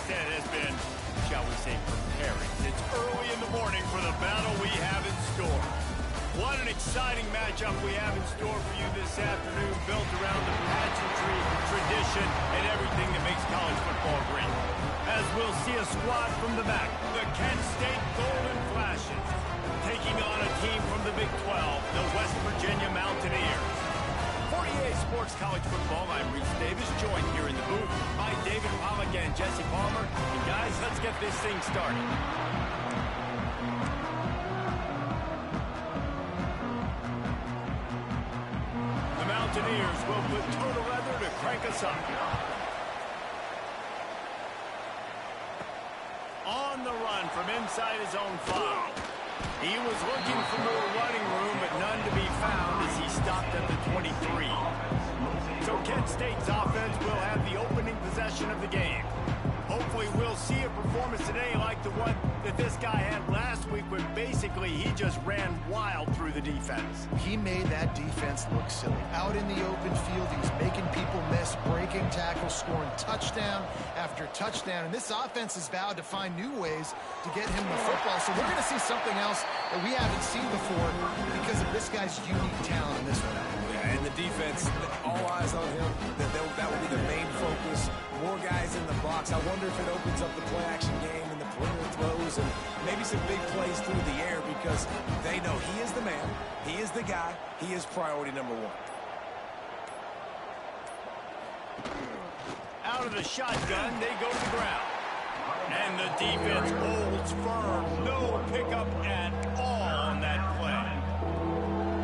said, has been, shall we say, preparing. It's early in the morning for the battle we have in store. What an exciting matchup we have in store for you this afternoon, built around the pageantry, tradition, and everything that makes college football great. As we'll see a squad from the back, the Kent State Golden Flashes, taking on a team from the Big 12, the West Virginia Mountaineers. For EA Sports College Football, I'm Reese Davis, joined here in the booth by David Pollack and Jesse Palmer. And guys, let's get this thing started. The Mountaineers will put total leather to crank us up. On the run from inside his own 5. He was looking for more running room, but none to be found as he stopped at the 23. So Kent State's offense will have the opening possession of the game. Hopefully we'll see a performance today like the one that this guy had last week when basically he just ran wild through the defense. He made that defense look silly. Out in the open field, he's making people miss, breaking tackles, scoring touchdown after touchdown. And this offense has vowed to find new ways to get him the football. So we're going to see something else that we haven't seen before because of this guy's unique talent in this one. Yeah, and the defense, all eyes on him. That will be the main focus. More guys in the box. I wonder if it opens up the play-action game and the perimeter throws and maybe some big plays through the air because they know he is the man, he is the guy, he is priority number 1. Out of the shotgun, they go to the ground. And the defense holds firm. No pickup at all on that play.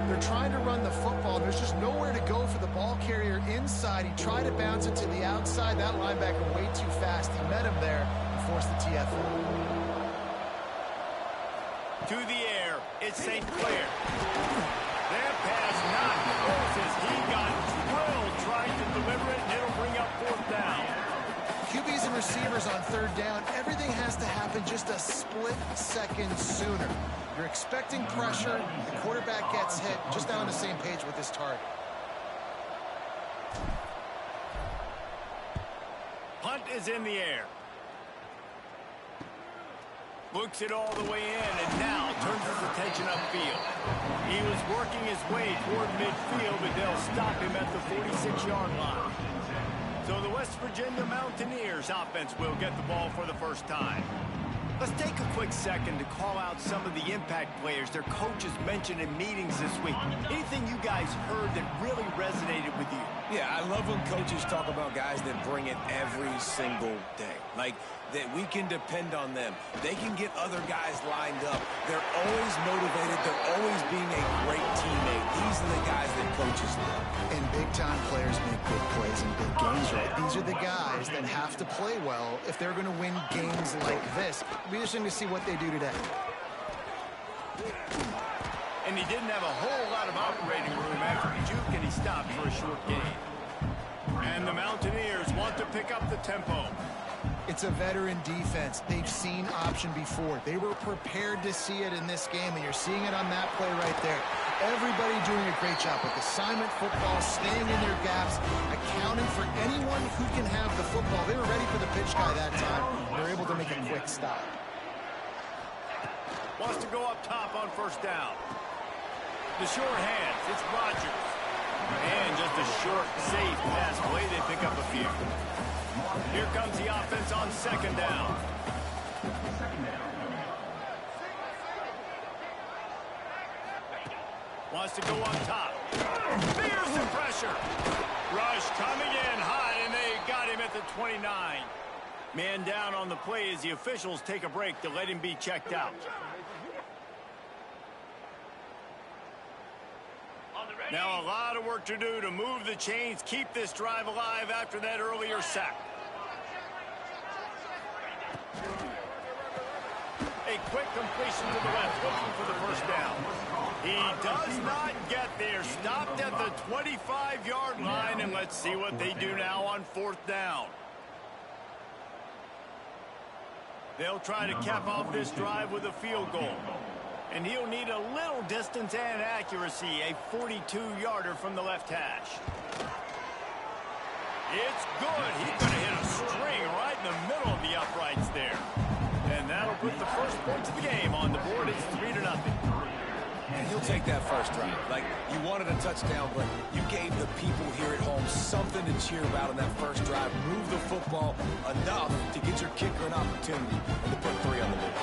They're trying to run the football. There's just nowhere to go for the ball carrier inside. He tried to bounce it to the outside. That linebacker way too fast. He met him there and forced the TFL. To the air, it's St. Clair. That pass not close as he got drilled trying to deliver it, and it'll bring up 4th down. QBs and receivers on 3rd down, everything has to happen just a split second sooner. You're expecting pressure, the quarterback gets hit, just not on the same page with his target. Punt is in the air. Looks it all the way in and now turns his attention upfield. He was working his way toward midfield, but they'll stop him at the 46-yard line. So the West Virginia Mountaineers offense will get the ball for the first time. Let's take a quick second to call out some of the impact players their coaches mentioned in meetings this week. Anything you guys heard that really resonated with you? Yeah, I love when coaches talk about guys that bring it every single day. Like, that we can depend on them. They can get other guys lined up. They're always motivated. They're always being a great teammate. These are the guys that coaches love. And big-time players make big plays in big games, right? These are the guys that have to play well if they're going to win games like this. It'll be interesting to see what they do today. And he didn't have a whole lot of operating room after the juke, and he stopped for a short gain. And the Mountaineers want to pick up the tempo. It's a veteran defense. They've seen option before. They were prepared to see it in this game, and you're seeing it on that play right there. Everybody doing a great job with assignment football, staying in their gaps, accounting for anyone who can have the football. They were ready for the pitch guy that time. They were able to make a quick stop. Wants to go up top on 1st down. The short hands, it's Rodgers. And just a short, safe pass play. They pick up a few. Here comes the offense on 2nd down. Wants to go up top. Fears the pressure. Rush coming in hot, and they got him at the 29. Man down on the play as the officials take a break to let him be checked out. Now a lot of work to do to move the chains, keep this drive alive after that earlier sack. A quick completion to the left, looking for the 1st down. He does not get there. Stopped at the 25-yard line, and let's see what they do now on 4th down. They'll try to cap off this drive with a field goal. And he'll need a little distance and accuracy, a 42-yarder from the left hash. It's good. He's going to hit a string right in the middle of the uprights there. And that'll put the first points of the game on the board. It's 3-0. And he'll take that first drive. Like, you wanted a touchdown, but you gave the people here at home something to cheer about on that first drive. Move the football enough to get your kicker an opportunity and to put 3 on the board.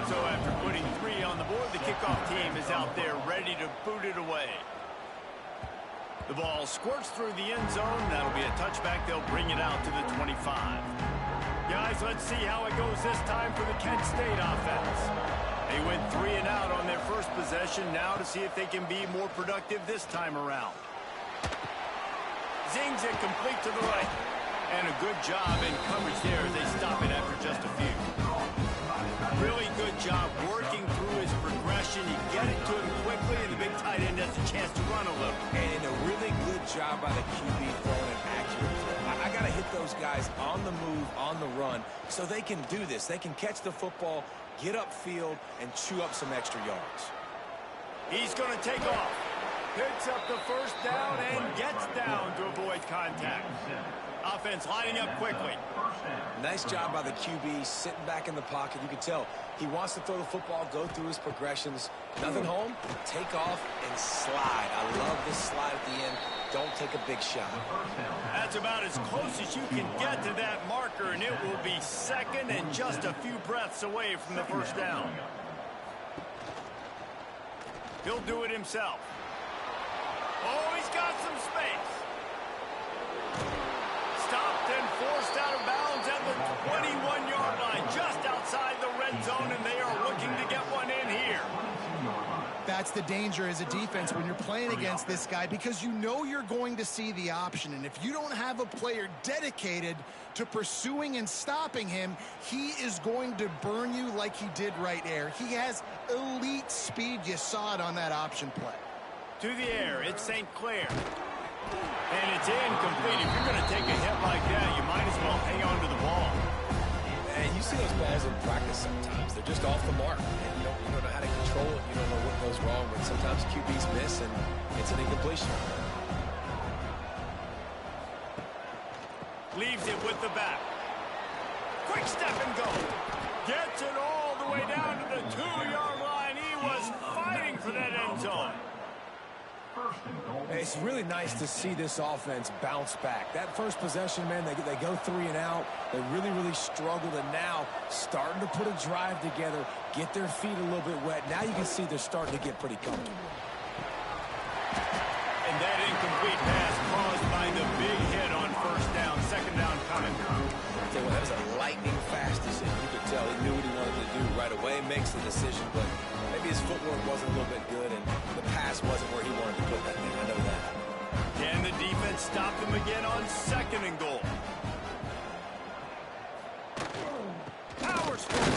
So after putting 3 on the board, the kickoff team is out there ready to boot it away. The ball squirts through the end zone. That'll be a touchback. They'll bring it out to the 25. Guys, let's see how it goes this time for the Kent State offense. They went 3 and out on their first possession. Now to see if they can be more productive this time around. Zings it complete to the right. And a good job in coverage there as they stop it after just a few. Really good job working through his progression. You get it to him quickly, and the big tight end has a chance to run a little. And a really good job by the QB throwing an accurate throw. I got to hit those guys on the move, on the run, so they can do this. They can catch the football, get upfield, and chew up some extra yards. He's going to take off. Picks up the first down and gets down to avoid contact. Offense lining up quickly. Nice job by the QB sitting back in the pocket. You can tell he wants to throw the football, go through his progressions. Nothing home, take off and slide. I love this slide at the end. Don't take a big shot. That's about as close as you can get to that marker, and it will be second and just a few breaths away from the first down. He'll do it himself. Oh, he's got some space. Stopped and forced out of bounds at the 21-yard line, just outside the red zone, and they are looking to get one in here. That's the danger as a defense when you're playing against this guy, because you know you're going to see the option. And if you don't have a player dedicated to pursuing and stopping him, he is going to burn you like he did right there. He has elite speed. You saw it on that option play. To the air, it's St. Clair. And it's incomplete. If you're going to take a hit like that, you might as well hang on to the ball. And you see those balls in practice sometimes. They're just off the mark. And you don't know how to control it. You don't know what goes wrong. But sometimes QBs miss, and it's an incompletion. Leaves it with the back. Quick step and go. Gets it all the way down to the 2-yard line. He was fighting for that end zone. It's really nice to see this offense bounce back. That first possession, man, they go 3 and out. They really struggled, and now starting to put a drive together, get their feet a little bit wet. Now you can see they're starting to get pretty comfortable. And that incomplete pass caused by the big hit on first down. Second down coming. That was a lightning fast decision. You could tell he knew what he wanted to do right away, makes the decision, but maybe his footwork wasn't a little bit good, and the pass wasn't where he wanted to put that thing. I know that. Can the defense stop him again on second and goal? Power stroke.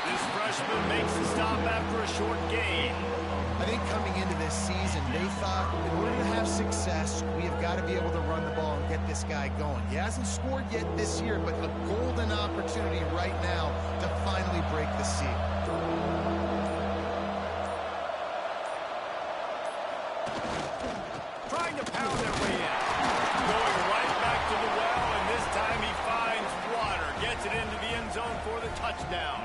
This freshman makes the stop after a short gain. I think coming into this season, they thought in order to have success, we have got to be able to run the ball and get this guy going. He hasn't scored yet this year, but a golden opportunity right now to finally break the seal. Trying to pound their way in. Going right back to the well, and this time he finds water. Gets it into the end zone for the touchdown.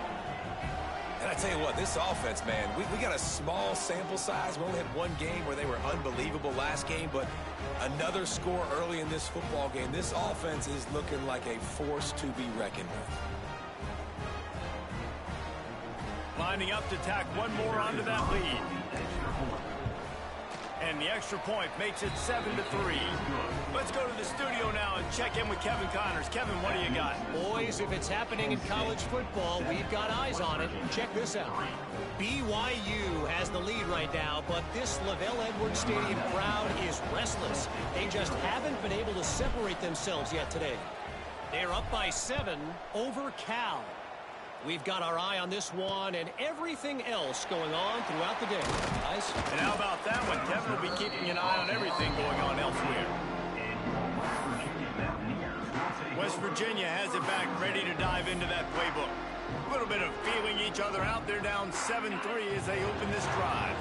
And I tell you what, this offense, man, we got a small sample size. We only had one game where they were unbelievable last game, but another score early in this football game. This offense is looking like a force to be reckoned with. Lining up to tack one more onto that lead. And the extra point makes it 7-3. Let's go to the studio now and check in with Kevin Connors. Kevin, what do you got? Boys, if it's happening in college football, we've got eyes on it. Check this out. BYU has the lead right now, but this LaVell Edwards Stadium crowd is restless. They just haven't been able to separate themselves yet today. They're up by 7 over Cal. We've got our eye on this one and everything else going on throughout the day. Guys? And how about that one? Kevin will be keeping an eye on everything going on elsewhere. West Virginia has it back, ready to dive into that playbook. A little bit of feeling each other out. They're down 7-3 as they open this drive.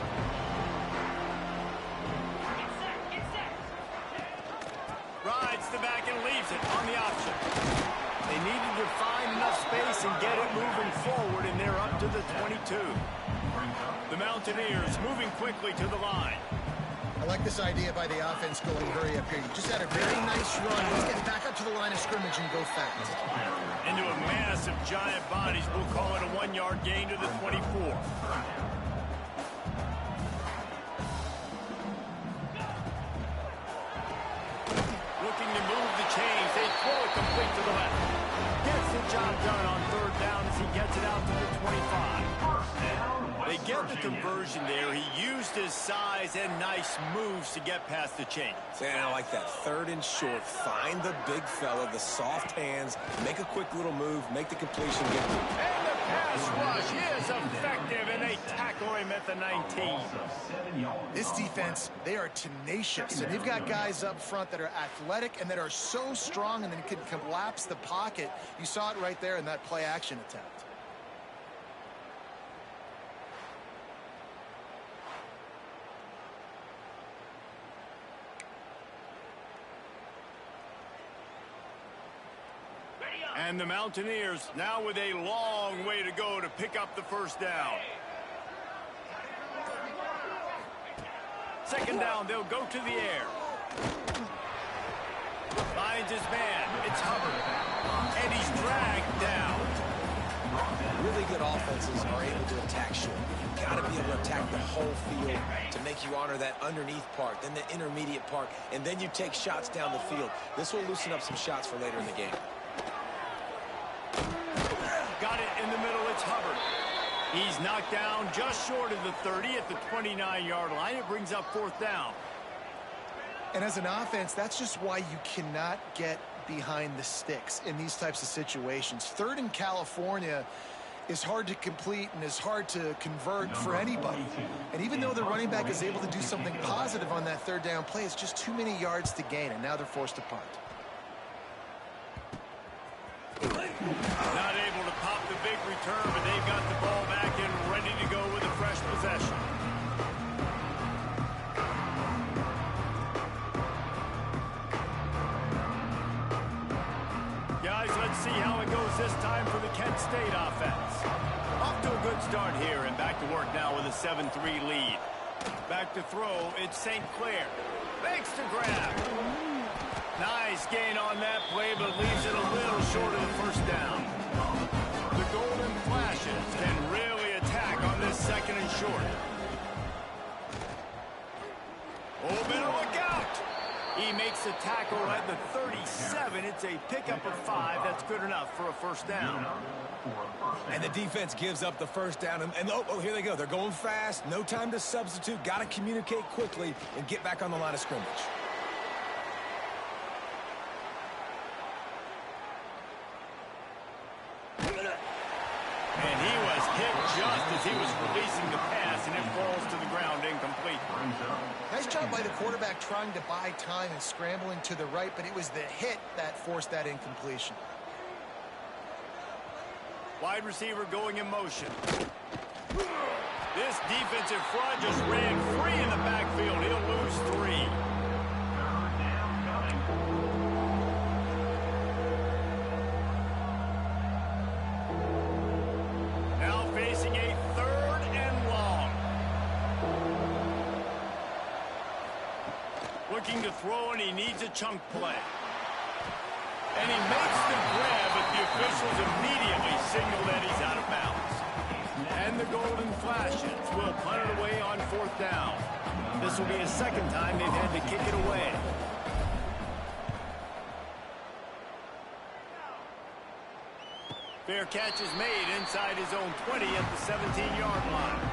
Rides the has it on the option. They needed to find enough space and get it moving forward, and they're up to the 22. The Mountaineers moving quickly to the line. I like this idea by the offense going hurry up here. You just had a very nice run. Let's get back up to the line of scrimmage and go fast. Into a massive giant bodies. We'll call it a 1-yard gain to the 24. Looking to move the chains. They throw it complete to the left. Gets the job done on third down as he gets it out to the 25. They get the conversion there. He used his size and nice moves to get past the chains. And I like that. Third and short. Find the big fella, the soft hands, make a quick little move, make the completion, get through. And the pass rush is effective, and they tackle him at the 19. This defense, they are tenacious, and they've got guys up front that are athletic and that are so strong and then can collapse the pocket. You saw it right there in that play-action attempt. And the Mountaineers now with a long way to go to pick up the first down. Second down, they'll go to the air. Finds his man. It's Hubbard. And he's dragged down. Really good offenses are able to attack short. You've got to be able to attack the whole field to make you honor that underneath part, then the intermediate part, and then you take shots down the field. This will loosen up some shots for later in the game. Got it in the middle. It's Hubbard. He's knocked down just short of the 30 at the 29-yard line. It brings up fourth down. And as an offense, that's just why you cannot get behind the sticks in these types of situations. Third in California is hard to complete and is hard to convert for anybody. And even though the running back is able to do something positive on that third down play, it's just too many yards to gain, and now they're forced to punt. Not able to pop the big return, but they've got the ball back and ready to go with a fresh possession. Guys, let's see how it goes this time for the Kent State offense. Off to a good start here and back to work now with a 7-3 lead. Back to throw, it's St. Clair. Makes the grab. Nice gain on that play, but leaves it a little short of the first down. The Golden Flashes can really attack on this second and short. Oh, better look out! He makes the tackle at the 37. It's a pickup of 5. That's good enough for a first down. And the defense gives up the first down. And oh, here they go. They're going fast. No time to substitute. Got to communicate quickly and get back on the line of scrimmage. And he was hit just as he was releasing the pass, and it falls to the ground incomplete. Nice job by the quarterback trying to buy time and scrambling to the right, but it was the hit that forced that incompletion. Wide receiver going in motion. This defensive front just ran free in the backfield. He'll lose 3. Facing a third and long. Looking to throw, and he needs a chunk play. And he makes the grab, but the officials immediately signal that he's out of bounds. And the Golden Flashes will punt it away on fourth down. This will be the second time they've had to kick it away. Fair catch is made inside his own 20 at the 17-yard line.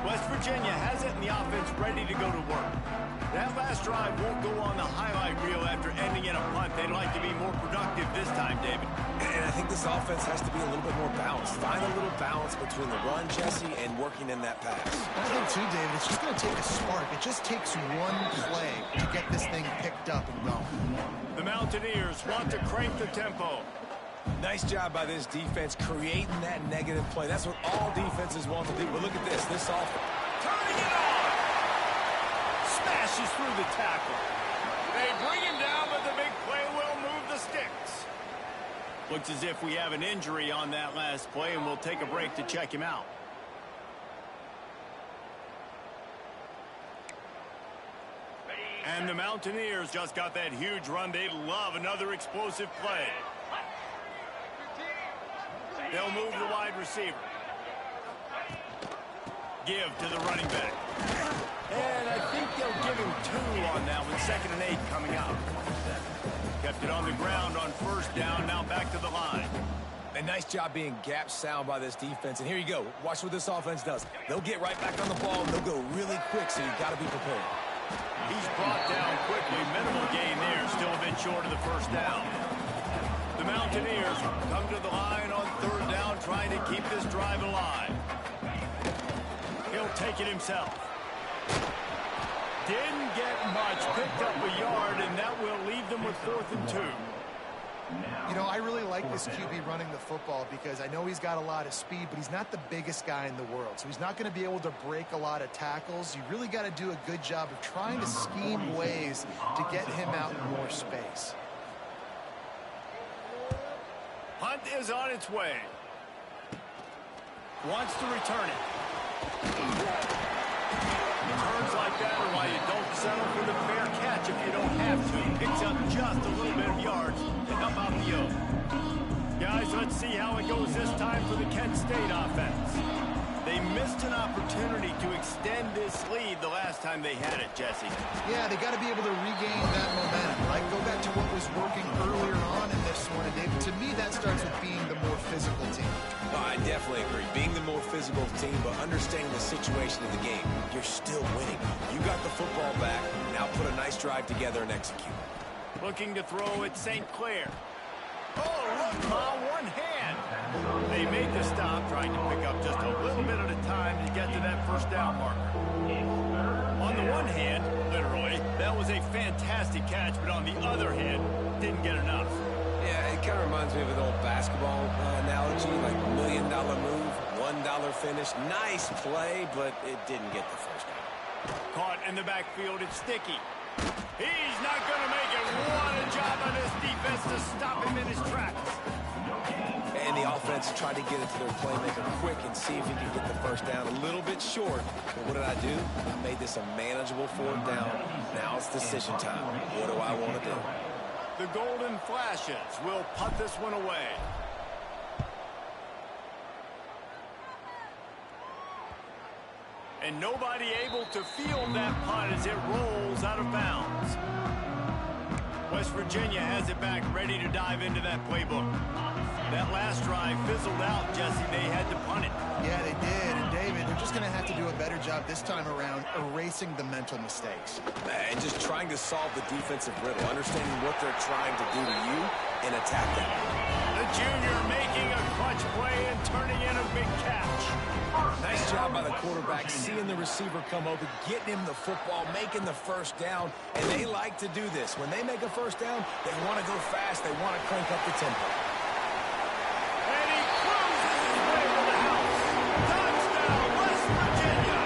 West Virginia has it, and the offense ready to go to work. That last drive won't go on the highlight reel after ending in a punt. They'd like to be more productive this time, David. And I think this offense has to be a little bit more balanced. Find a little balance between the run, Jesse, and working in that pass. I think, too, David, it's just going to take a spark. It just takes one play to get this thing picked up and going. The Mountaineers want to crank the tempo. Nice job by this defense creating that negative play. That's what all defenses want to do. But look at this. This offense. Turning it on. Smashes through the tackle. They bring him down, but the big play will move the sticks. Looks as if we have an injury on that last play, and we'll take a break to check him out. And the Mountaineers just got that huge run. They love another explosive play. They'll move the wide receiver. Give to the running back. And I think they'll give him 2 on that one. 2nd and 8 coming up. Kept it on the ground on 1st down. Now back to the line. A nice job being gap sound by this defense. And here you go. Watch what this offense does. They'll get right back on the ball, and they'll go really quick, so you've got to be prepared. He's brought down quickly. Minimal gain there. Still a bit short of the 1st down. The Mountaineers come to the line on 3rd down, trying to keep this drive alive. He'll take it himself. Didn't get much. Picked up a yard, and that will leave them with 4th and 2. You know, I really like this QB running the football because I know he's got a lot of speed, but he's not the biggest guy in the world. So he's not going to be able to break a lot of tackles. You really got to do a good job of trying to scheme ways to get him out in more space. Punt is on its way. Wants to return it. Returns like that are why you don't settle for the fair catch if you don't have to. Picks up just a little bit of yards to help out the yoke. Guys, let's see how it goes this time for the Kent State offense. They missed an opportunity to extend this lead the last time they had it, Jesse. Yeah, they got to be able to regain that momentum, right? Go back to what was working earlier on in this one, and David, to me, that starts with being the more physical team. Oh, I definitely agree. Being the more physical team, but understanding the situation of the game. You're still winning. You got the football back. Now put a nice drive together and execute. Looking to throw at St. Clair. Oh, look, one hand. They made the stop, trying to pick up just a little bit at a time to get to that 1st down marker. On the one hand, literally, that was a fantastic catch, but on the other hand, didn't get enough. Yeah, it kind of reminds me of an old basketball analogy, like $1 million move, $1 finish. Nice play, but it didn't get the 1st down. Caught in the backfield, it's Sticky. He's not going to make it. What a job on this defense to stop him in his tracks. And the offense tried to get it to their playmaker quick and see if he could get the 1st down. A little bit short, but what did I do? I made this a manageable 4th down. Now it's decision time. What do I want to do? The Golden Flashes will punt this one away. And nobody able to field that punt as it rolls out of bounds. West Virginia has it back, ready to dive into that playbook. That last drive fizzled out, Jesse. They had to punt it. Yeah, they did. And David, they're just going to have to do a better job this time around erasing the mental mistakes. And just trying to solve the defensive riddle, understanding what they're trying to do to you and attack them. The junior making a clutch play and turning in a big catch. Nice job by the quarterback, seeing the receiver come open, getting him the football, making the 1st down. And they like to do this. When they make a 1st down, they want to go fast. They want to crank up the tempo. And he cruises his way to the house. Touchdown, West Virginia.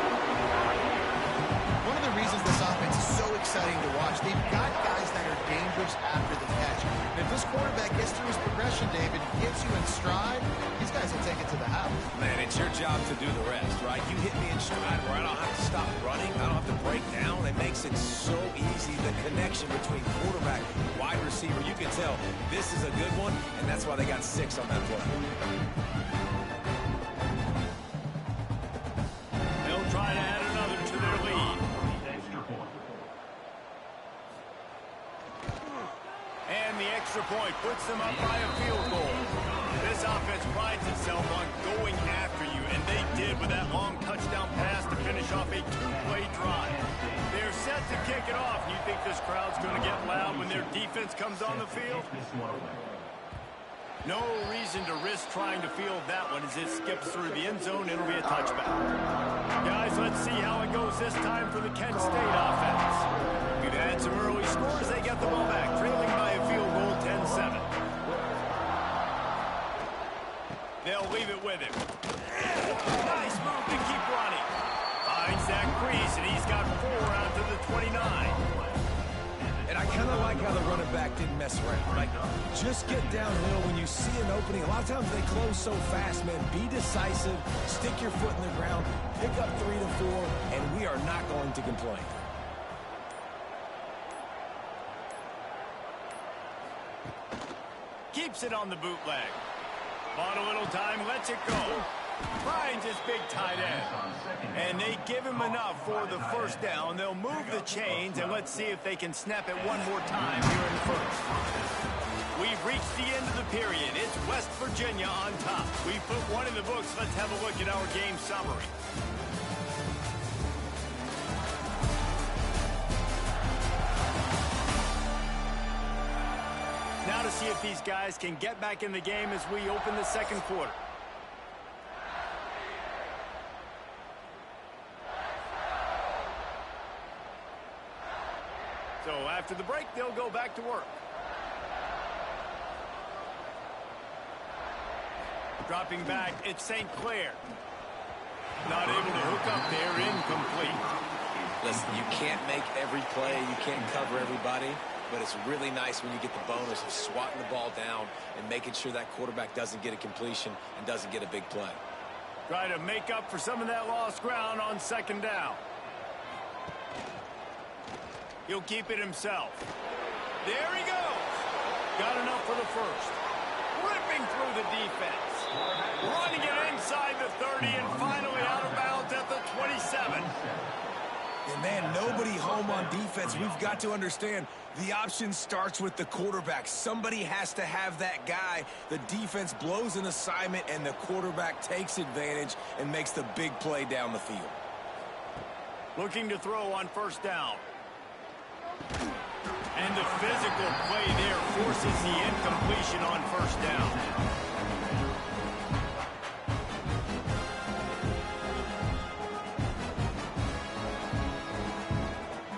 One of the reasons this offense is so exciting to watch, they've got guys that are dangerous after the catch. And if this quarterback gets through his progression, David, gets you in stride, these guys will take it to the house. Man, it's your job to do the rest, right? You hit me in stride where I don't have to stop running. I don't have to break down. It makes it so easy, the connection between quarterback and wide receiver. You can tell this is a good one, and that's why they got 6 on that play. They'll try to add another to their lead. And the extra point puts them up by a field goal. This offense prides itself on going after you, and they did with that long touchdown pass to finish off a 2-play drive. They're set to kick it off. You think this crowd's going to get loud when their defense comes on the field? No reason to risk trying to field that one as it skips through the end zone. It'll be a touchback. Guys, let's see how it goes this time for the Kent State offense. We've had some early scores. They get the ball back, trailing by a field goal, 10-7. They'll leave it with him. Nice move to keep running. Finds that crease, and he's got 4 out to the 29. And I kind of like how the running back didn't mess around. Like, just get downhill when you see an opening. A lot of times they close so fast, man. Be decisive, stick your foot in the ground, pick up 3 to 4, and we are not going to complain. Keeps it on the bootleg. Bought a little time, lets it go. Finds his big tight end. And they give him enough for the first down. They'll move the chains, and let's see if they can snap it one more time here in the first. We've reached the end of the period. It's West Virginia on top. We put one in the books. Let's have a look at our game summary. Now to see if these guys can get back in the game as we open the second quarter. So after the break, they'll go back to work. Dropping back, it's St. Clair. Not able to hook up there, incomplete. Listen, you can't make every play, you can't cover everybody, but it's really nice when you get the bonus of swatting the ball down and making sure that quarterback doesn't get a completion and doesn't get a big play. Try to make up for some of that lost ground on second down. He'll keep it himself. There he goes. Got enough for the first. Ripping through the defense. Running it inside the 30 and finally out of bounds at the 27. And man, nobody home on defense. We've got to understand the option starts with the quarterback. Somebody has to have that guy. The defense blows an assignment and the quarterback takes advantage and makes the big play down the field. Looking to throw on first down. And the physical play there forces the incompletion on first down.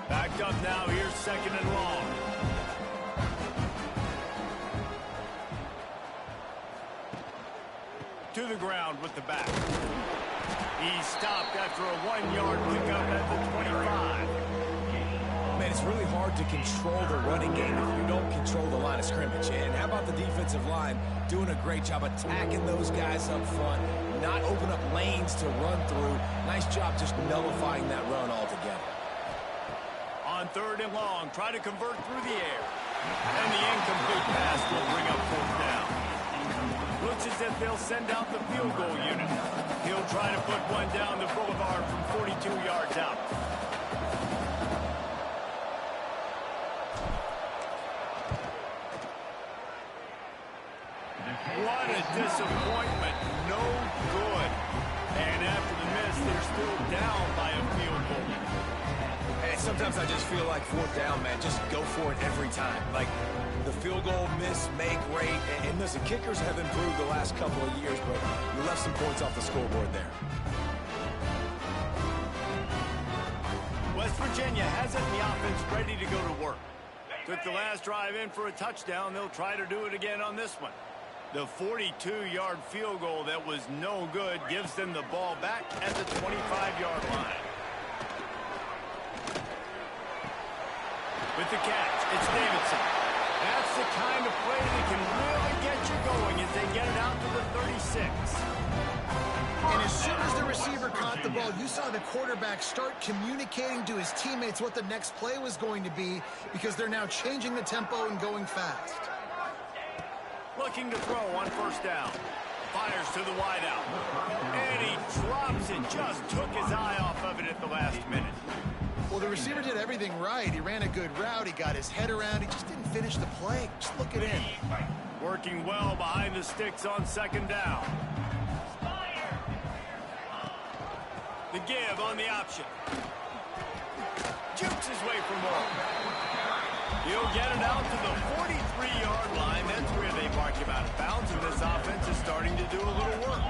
Backed up now, here's second and long. To the ground with the back. He stopped after a 1-yard pickup at the 25. Man, it's really hard to control the running game if you don't control the line of scrimmage. And how about the defensive line doing a great job attacking those guys up front, not open up lanes to run through. Nice job just nullifying that run altogether. On third and long, try to convert through the air. And the incomplete pass will bring up fourth down. Looks as if they'll send out the field goal unit. He'll try to put one down the boulevard from 42 yards out. What a disappointment. No good. And after the miss, they're still down by a field goal. And sometimes I just feel like fourth down, man, just go for it every time. Like the field goal miss, make rate. And listen, kickers have improved the last couple of years, but you left some points off the scoreboard there. West Virginia has it in the offense ready to go to work. Took the last drive in for a touchdown. They'll try to do it again on this one. The 42-yard field goal that was no good gives them the ball back at the 25-yard line. With the catch, it's Davidson. That's the kind of play that can really get you going as they get it out to the 36. And as soon as the receiver caught the ball, you saw the quarterback start communicating to his teammates what the next play was going to be because they're now changing the tempo and going fast. Looking to throw on first down. Fires to the wideout. And he drops it. Just took his eye off of it at the last minute. Well, the receiver did everything right. He ran a good route. He got his head around. He just didn't finish the play. Just look at him. Working well behind the sticks on second down. The give on the option. Jukes his way for more. He'll get it out to the 43-yard line. That's where they mark him out of bounds, and this offense is starting to do a little work.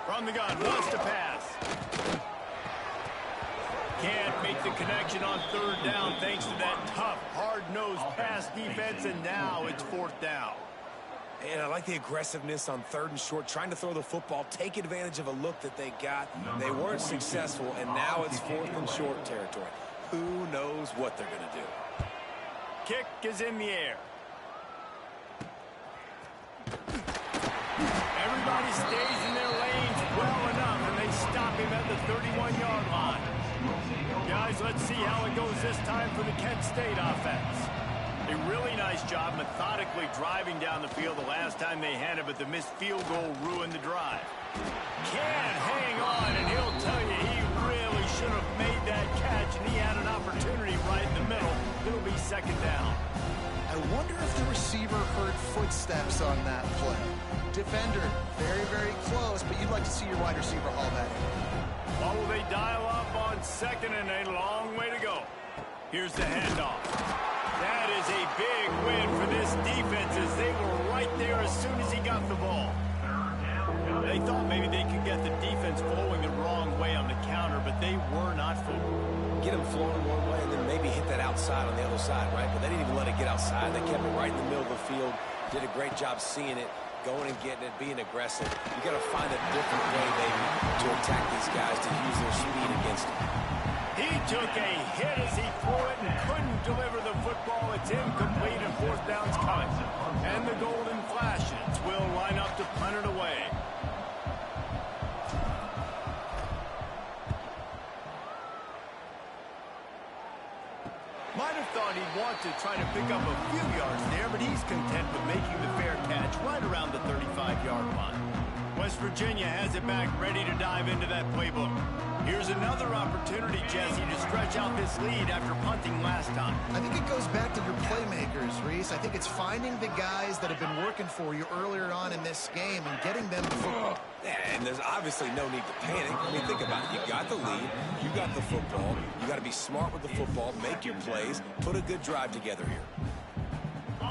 From the gun, wants to pass. Can't make the connection on third down thanks to that tough, hard-nosed pass defense, and now it's fourth down. And I like the aggressiveness on 3rd and short, trying to throw the football, take advantage of a look that they got. They weren't successful, and now it's 4th and short territory. Who knows what they're going to do? Kick is in the air. Everybody stays in their lanes well enough, and they stop him at the 31-yard line. Guys, let's see how it goes this time for the Kent State offense. A really nice job methodically driving down the field the last time they had it, but the missed field goal ruined the drive. Can't hang on, and he'll tell you he really should have made that catch, and he had an opportunity right in the middle. It'll be 2nd down. I wonder if the receiver heard footsteps on that play. Defender, very, very close, but you'd like to see your wide receiver haul that in. What will they dial up on 2nd and a long way to go? Here's the handoff. That is a big win for this defense as they were right there as soon as he got the ball. They thought maybe they could get the defense flowing the wrong way on the counter, but they were not fooled. Get them flowing one way and then maybe hit that outside on the other side, right? But they didn't even let it get outside. They kept it right in the middle of the field. Did a great job seeing it, going and getting it, being aggressive. You got to find a different way, maybe, to attack these guys, to use their speed against them. He took a hit as he threw it and couldn't deliver the football. It's incomplete and 4th down's coming. And the Golden Flashes will line up to punt it away. Might have thought he'd want to try to pick up a few yards there, but he's content with making the fair catch right around the 35-yard line. West Virginia has it back, ready to dive into that playbook. Here's another opportunity, Jesse, to stretch out this lead after punting last time. I think it goes back to your playmakers, Reese. I think it's finding the guys that have been working for you earlier on in this game and getting them the football. Yeah, and there's obviously no need to panic. I mean, think about it. You got the lead. You got the football. You got to be smart with the football, make your plays, put a good drive together here.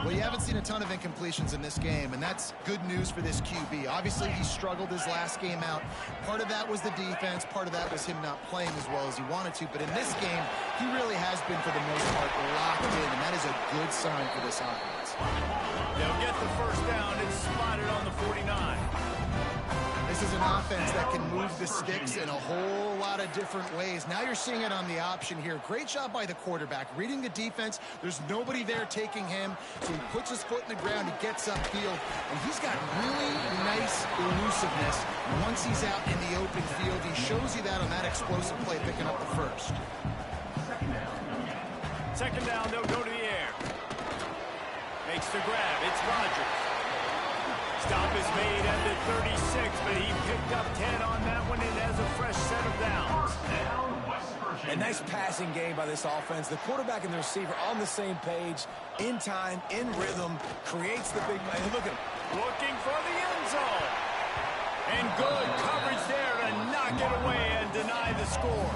Well, you haven't seen a ton of incompletions in this game, and that's good news for this QB. Obviously, he struggled his last game out. Part of that was the defense. Part of that was him not playing as well as he wanted to. But in this game, he really has been, for the most part, locked in, and that is a good sign for this offense. They'll get the 1st down and spot it on the 49. This is an offense that can move the sticks in a whole lot of different ways. Now you're seeing it on the option here. Great job by the quarterback. Reading the defense, there's nobody there taking him, so he puts his foot in the ground, he gets upfield, and he's got really nice elusiveness. Once he's out in the open field, he shows you that on that explosive play, picking up the 1st. 2nd down, they'll go to the air. Makes the grab. It's Rodgers. Stop is made at the 36, but he picked up 10 on that one and has a fresh set of downs. A nice passing game by this offense. The quarterback and the receiver on the same page, in time, in rhythm, creates the big play. Look at him. Looking for the end zone. And good coverage there to knock it away and deny the score.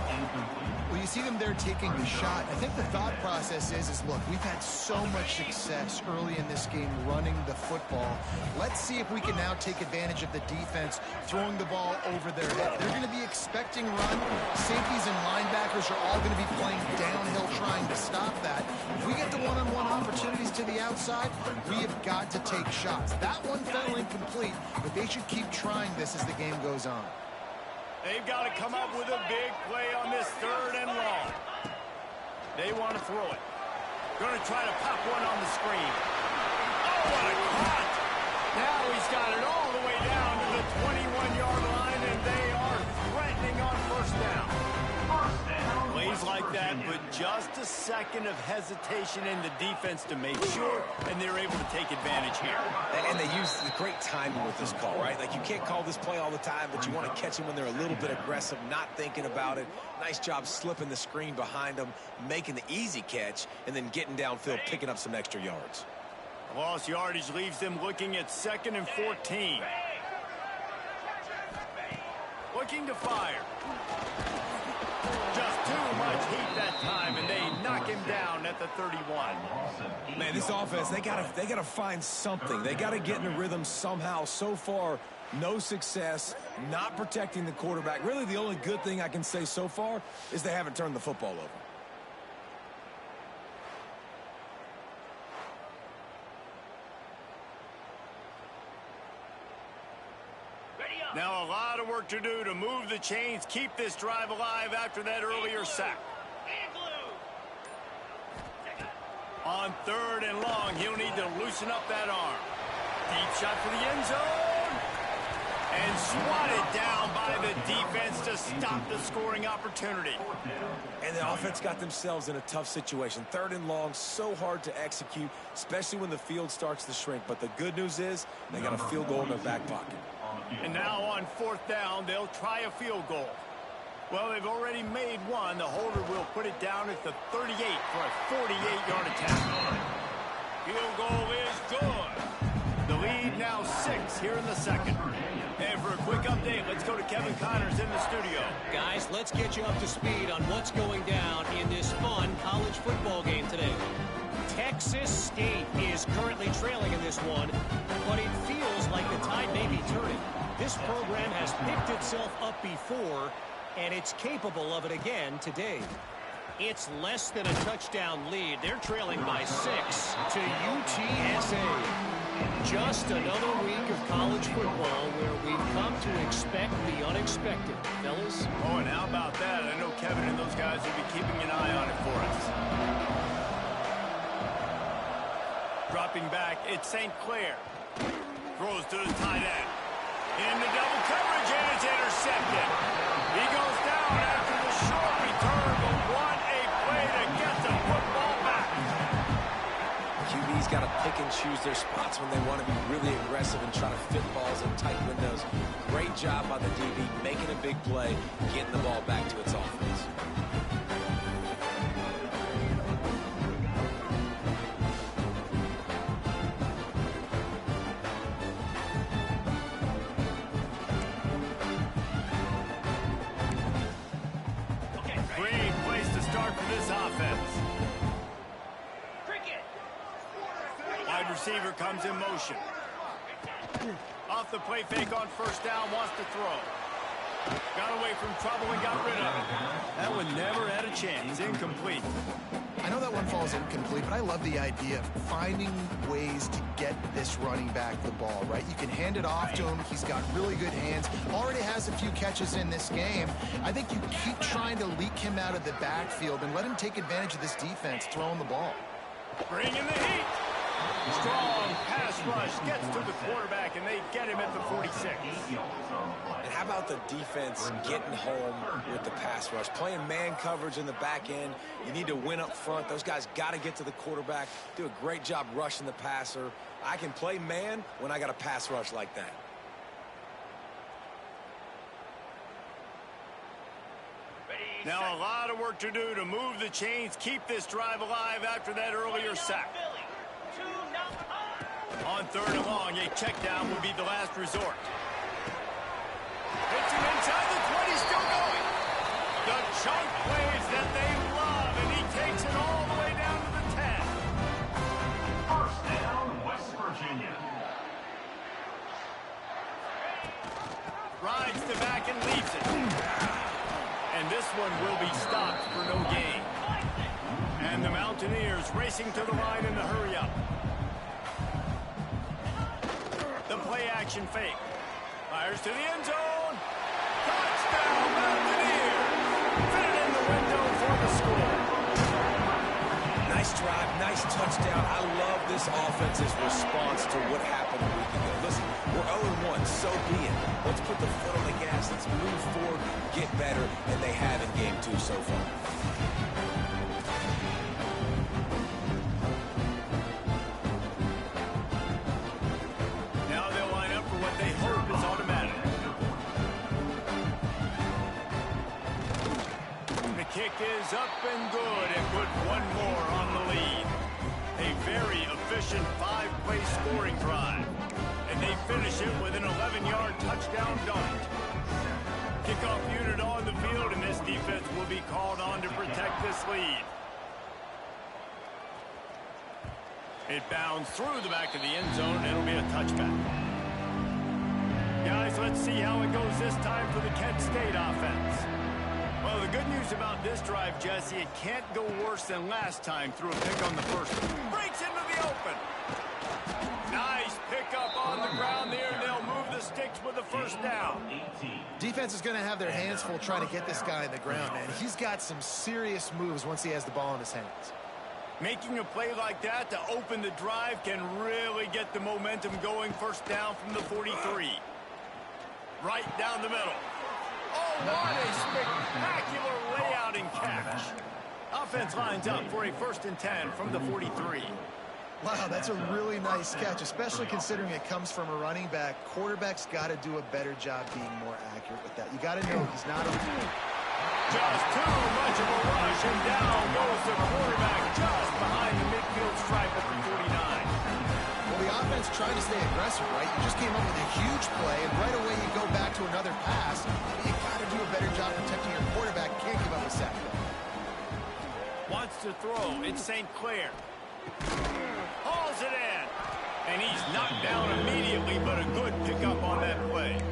Well, you see them there taking the shot. I think the thought process is look, we've had so much success early in this game running the football. Let's see if we can now take advantage of the defense throwing the ball over their head. They're going to be expecting run. Safeties and linebackers are all going to be playing downhill trying to stop that. If we get the one-on-one opportunities to the outside, we have got to take shots. That one fell incomplete, but they should keep trying this as the game goes on. They've got to come up with a big play on this 3rd and long. They want to throw it. Going to try to pop one on the screen. Oh, what a cut! Now he's got it all the way down to the 21-yard line, and they are threatening on 1st down. Plays like that, but just a second of hesitation in the defense to make sure, and they're able to take advantage here. And they use the great timing with this call, right? Like, you can't call this play all the time, but you want to catch them when they're a little bit aggressive, not thinking about it. Nice job slipping the screen behind them, making the easy catch, and then getting downfield, picking up some extra yards. Lost yardage leaves them looking at 2nd and 14. Looking to fire. Just too much heat that time, and they knock him down at the 31. Man, this offense, they gotta find something. They gotta get in a rhythm somehow. So far, no success, not protecting the quarterback. Really, the only good thing I can say so far is they haven't turned the football over. to do to move the chains, keep this drive alive after that earlier sack. On 3rd and long, he'll need to loosen up that arm. Deep shot for the end zone. And swatted down by the defense to stop the scoring opportunity. And the offense got themselves in a tough situation. 3rd and long, so hard to execute, especially when the field starts to shrink. But the good news is they got a field goal in their back pocket. And now on 4th down, they'll try a field goal. Well, they've already made one. The holder will put it down at the 38 for a 48-yard attack. Field goal is good. The lead now 6 here in the second. And for a quick update, let's go to Kevin Connors in the studio. Guys, let's get you up to speed on what's going down in this fun college football game today. Texas State is currently trailing in this one, but it feels like the tide may be turning. This program has picked itself up before, and it's capable of it again today. It's less than a touchdown lead. They're trailing by 6 to UTSA. Just another week of college football where we've come to expect the unexpected, fellas. Oh, and how about that? I know Kevin and those guys will be keeping an eye on it for us. Dropping back, it's St. Clair. Throws to the tight end. Into double coverage, and it's intercepted. He goes down after the short return, but what a play to get the football back. QB's got to pick and choose their spots when they want to be really aggressive and try to fit balls in tight windows. Great job by the DB making a big play, getting the ball back to its offense. Great place to start for this offense. Wide receiver comes in motion. Off the play fake on 1st down, wants to throw. Got away from trouble and got rid of it. That one never had a chance. Incomplete. I know that one falls incomplete, but I love the idea of finding ways to get this running back the ball, right? You can hand it off to him. He's got really good hands. Already has a few catches in this game. I think you keep trying to leak him out of the backfield and let him take advantage of this defense throwing the ball. Bring in the heat. Strong pass rush gets to the quarterback, and they get him at the 46. And how about the defense getting home with the pass rush? Playing man coverage in the back end. You need to win up front. Those guys got to get to the quarterback, do a great job rushing the passer. I can play man when I got a pass rush like that. Now a lot of work to do to move the chains, keep this drive alive after that earlier sack. On 3rd and long, a check down would be the last resort. Hits him inside the 20, still going. The chunk plays that they love, and he takes it all the way down to the 10. 1st down, West Virginia. Rides the back and leaves it. And this one will be stopped for no gain. And the Mountaineers racing to the line in the hurry-up. The play-action fake. Fires to the end zone. Touchdown, Mountaineers! Fit it in the window for the score. Nice drive, nice touchdown. I love this offense's response to what happened a week ago. Listen, we're 0-1, so be it. Let's put the foot on the gas. Let's move forward, get better, and they have in game 2 so far. Kick is up and good, and put one more on the lead. A very efficient 5-play scoring drive. And they finish it with an 11-yard touchdown dart. Kickoff unit on the field, and this defense will be called on to protect this lead. It bounds through the back of the end zone, and it'll be a touchback. Guys, let's see how it goes this time for the Kent State offense. Well, the good news about this drive, Jesse, it can't go worse than last time through a pick on the first one. Breaks into the open. Nice pickup on the ground there. They'll move the sticks with the first down. Defense is going to have their hands full trying to get this guy on the ground, man. He's got some serious moves once he has the ball in his hands. Making a play like that to open the drive can really get the momentum going. First down from the 43. Right down the middle. Oh, what a spectacular layout and catch. Offense lines up for a 1st and 10 from the 43. Wow, that's a really nice catch, especially considering it comes from a running back. Quarterback's got to do a better job being more accurate with that. You got to know he's not a... Just too much of a rush, and down goes the quarterback just behind the midfield stripe at the 49. Well, the offense tried to stay aggressive, right? You just came up with a huge play, and right away you go back to another pass. But you got to do a better job protecting your quarterback. Can't give up a sack. Wants to throw. It's St. Clair. Hauls it in. And he's knocked down immediately, but a good pickup on that play.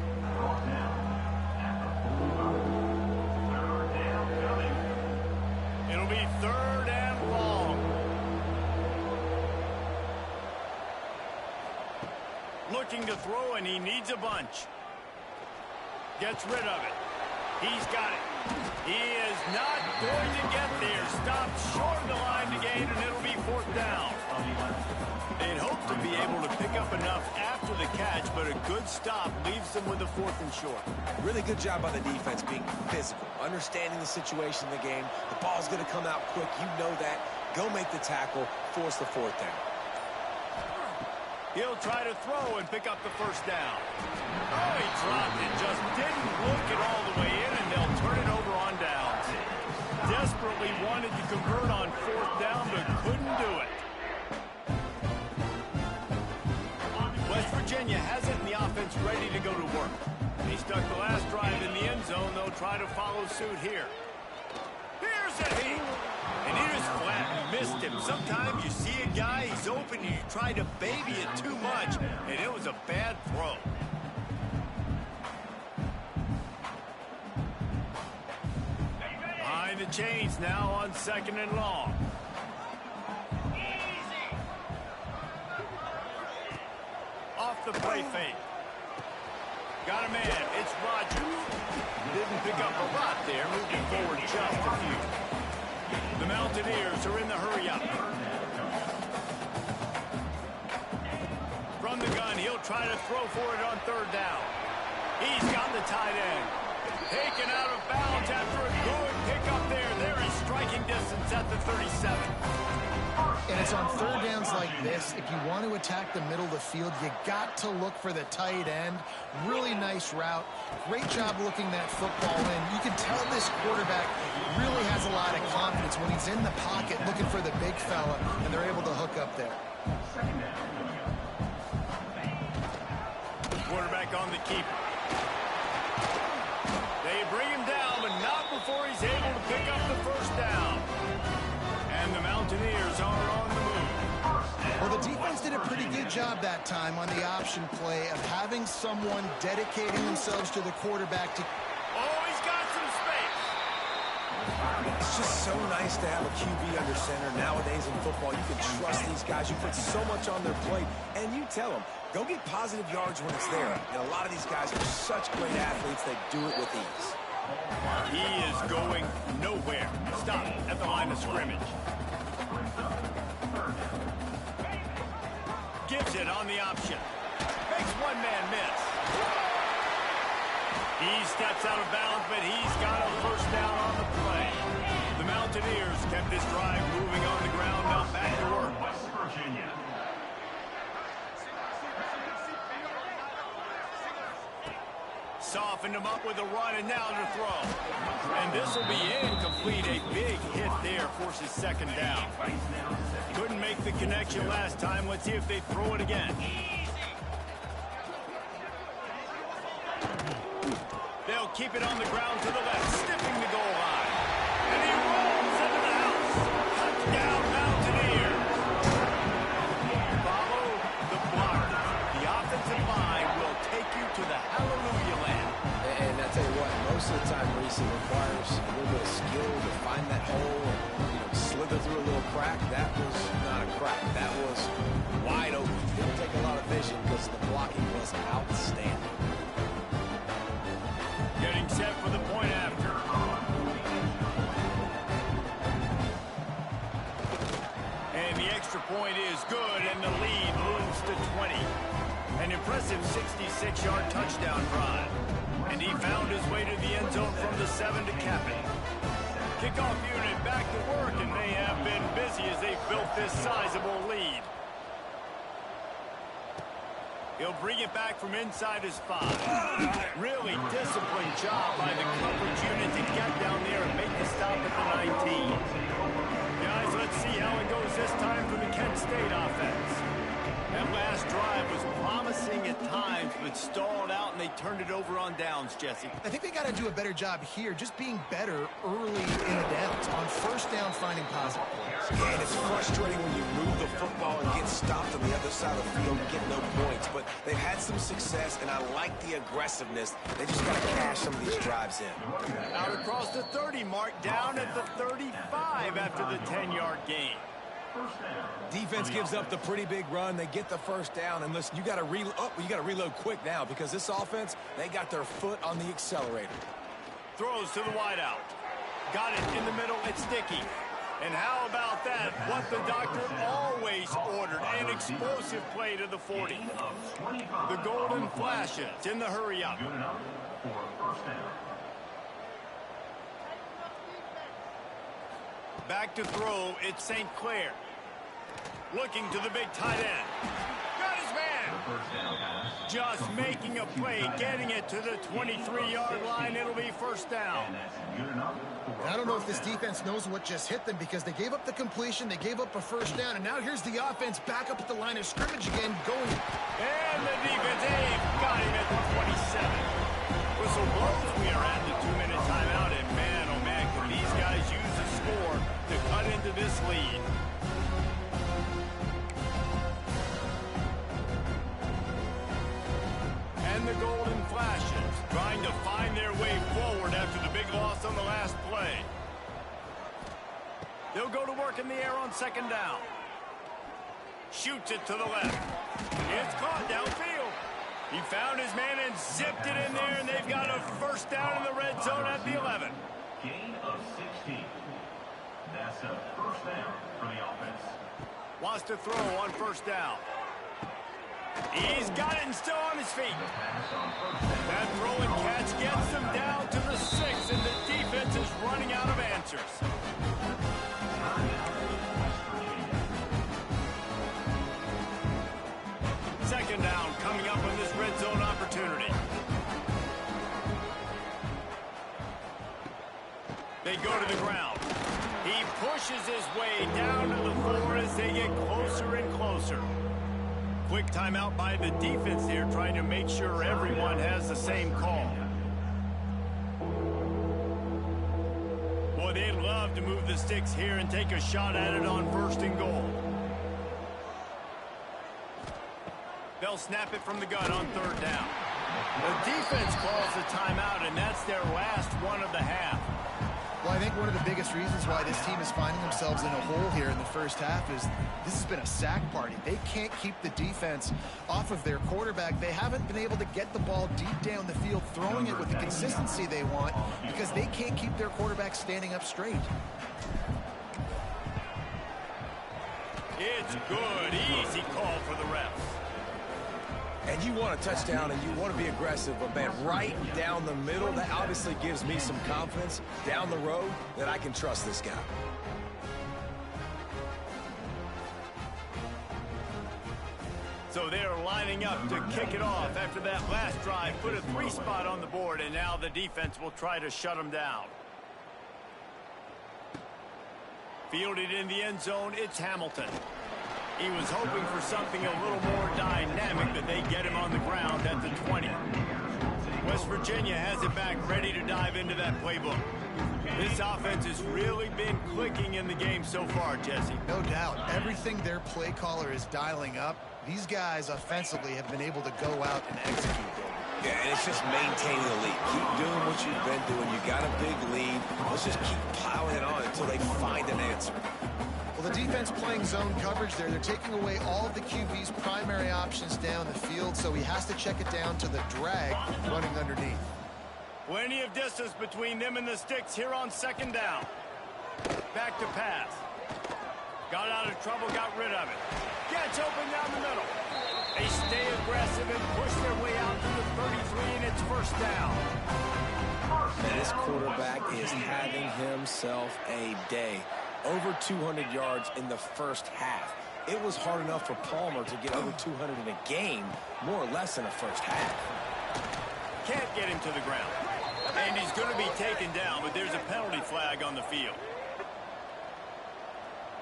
It'll be 3rd and long. Looking to throw, and he needs a bunch. Gets rid of it. He's got it. He is not going to get there. Stopped short of the line to gain, and it'll be 4th down. They'd hope to be able to pick up enough after the catch, but a good stop leaves them with a 4th and short. Really good job by the defense being physical, understanding the situation in the game. The ball's going to come out quick. You know that. Go make the tackle, force the 4th down. He'll try to throw and pick up the 1st down. Oh, he dropped it. Just didn't look it all the way in, and they'll turn it over on downs. Desperately wanted to convert on 4th down, but couldn't do it. West Virginia has it, and the offense ready to go to work. They stuck the last drive in the end zone. They'll try to follow suit here. Here's a heat. And he just flat missed him. Sometimes you see a guy, he's open, and you try to baby it too much, and it was a bad throw. Behind the chains now on 2nd and long. Off the play fake. Got a man. It's Rodgers. Didn't pick up a lot there. Moving forward just a few. The Mountaineers are in the hurry-up. From the gun, he'll try to throw for it on 3rd down. He's got the tight end. Taken out of bounds after a good pickup there. They're in striking distance at the 37. And it's on 3rd downs like this. If you want to attack the middle of the field, you got to look for the tight end. Really nice route. Great job looking that football in. You can tell this quarterback really has a lot of confidence when he's in the pocket looking for the big fella, and they're able to hook up there. Quarterback on the keeper. They bring him down, but not before he's able to pick up the 1st down. And the Mountaineers are on the move. Well, the defense did a pretty good job that time on the option play of having someone dedicating themselves to the quarterback to... Oh, he's got some space. It's just so nice to have a QB under center. Nowadays in football, you can trust these guys. You put so much on their plate, and you tell them, go get positive yards when it's there. And a lot of these guys are such great athletes, they do it with ease. He is going nowhere. Stop at the line of scrimmage. Gives it on the option. Makes one man miss. He steps out of bounds, but he's got a 1st down on the play. The Mountaineers kept this drive moving on the ground. Now back to work. West Virginia. Softened him up with a run, and now to throw. And this will be incomplete. A big hit there forces 2nd down. Couldn't make the connection last time. Let's see if they throw it again. They'll keep it on the ground to the left, sniffing the goal line. And he rolls into the house. Touchdown, Mountaineers. Follow the block. The offensive line will take you to the hallelujah land. And I tell you what, most of the time, Reese, it requires a little bit of skill to find that hole and slither through a little crack. That was not a crack. That was wide open. Didn't take a lot of vision because the blocking was outstanding. set for the point after. And the extra point is good, and the lead moves to 20. An impressive 66-yard touchdown drive. And he found his way to the end zone from the 7 to cap it. Kickoff unit back to work, and they have been busy as they've built this sizable lead. He'll bring it back from inside his 5. Really disciplined job by the coverage unit to get down there and make the stop at the 19. Guys, let's see how it goes this time for the Kent State offense. That last drive was promising at times, but stalled out, and they turned it over on downs, Jesse. I think they got to do a better job here, just being better early in the downs. On first down, finding positive plays. And it's frustrating when you move the football and get stopped on the other side of the field and get no points. But they've had some success, and I like the aggressiveness. They just got to cash some of these drives in. Out across the 30 mark, down at the 35 after the 10-yard gain. Defense gives up the pretty big run. They get the first down, and listen, you got to reload quick now because this offense, they got their foot on the accelerator. Throws to the wideout. Got it in the middle. It's sticky. And how about that? What the doctor always ordered. An explosive play to the 40. The golden flashes in the hurry up. Back to throw, it's St. Clair. Looking to the big tight end. Got his man. Just making a play, getting it to the 23-yard line. It'll be first down. I don't know if this defense knows what just hit them because they gave up the completion, they gave up a first down, and now here's the offense back up at the line of scrimmage again, going. And the defense, got him at the 27. Whistle blows. We are at the 2-minute timeout, and man, oh man, can these guys use a score to cut into this lead. And the golden flashes, trying to find their way forward after the big loss on the last play. They'll go to work in the air on second down. Shoots it to the left. It's caught downfield. He found his man and zipped it in there, and they've got a first down in the red zone at the 11. Gain of 16. That's a first down for the offense. Wants to throw on first down. He's got it and still on his feet. That throw and catch gets them down to the 6, and the defense is running out of answers. Second down coming up on this red zone opportunity. They go to the ground. He pushes his way down to the 4 as they get closer and closer. Quick timeout by the defense here, trying to make sure everyone has the same call. Boy, they'd love to move the sticks here and take a shot at it on first and goal. They'll snap it from the gun on third down. The defense calls a timeout, and that's their last one of the half. Well, I think one of the biggest reasons why this team is finding themselves in a hole here in the first half is this has been a sack party. They can't keep the defense off of their quarterback. They haven't been able to get the ball deep down the field, throwing it with the consistency they want because they can't keep their quarterback standing up straight. It's good. Easy call for the refs. And you want a touchdown and you want to be aggressive, but man, right down the middle, that obviously gives me some confidence down the road that I can trust this guy. So they're lining up to kick it off after that last drive. Put a 3 spot on the board, and now the defense will try to shut them down. Fielded in the end zone, it's Hamilton. He was hoping for something a little more dynamic, but they get him on the ground at the 20. West Virginia has it back, ready to dive into that playbook. This offense has really been clicking in the game so far, Jesse. No doubt. Everything their play caller is dialing up, these guys offensively have been able to go out and execute. Yeah, and it's just maintaining the lead. Keep doing what you've been doing. You got a big lead. Let's just keep plowing it on until they find an answer. Well, the defense playing zone coverage there. They're taking away all of the QB's primary options down the field, so he has to check it down to the drag running underneath. Plenty of distance between them and the sticks here on second down. Back to pass. Got out of trouble, got rid of it. Gets open down the middle. They stay aggressive and push their way out to the 33, and it's first down. And this quarterback is having himself a day. Over 200 yards in the first half. It was hard enough for Palmer to get over 200 in a game, more or less in the first half. Can't get him to the ground. And he's going to be taken down, but there's a penalty flag on the field.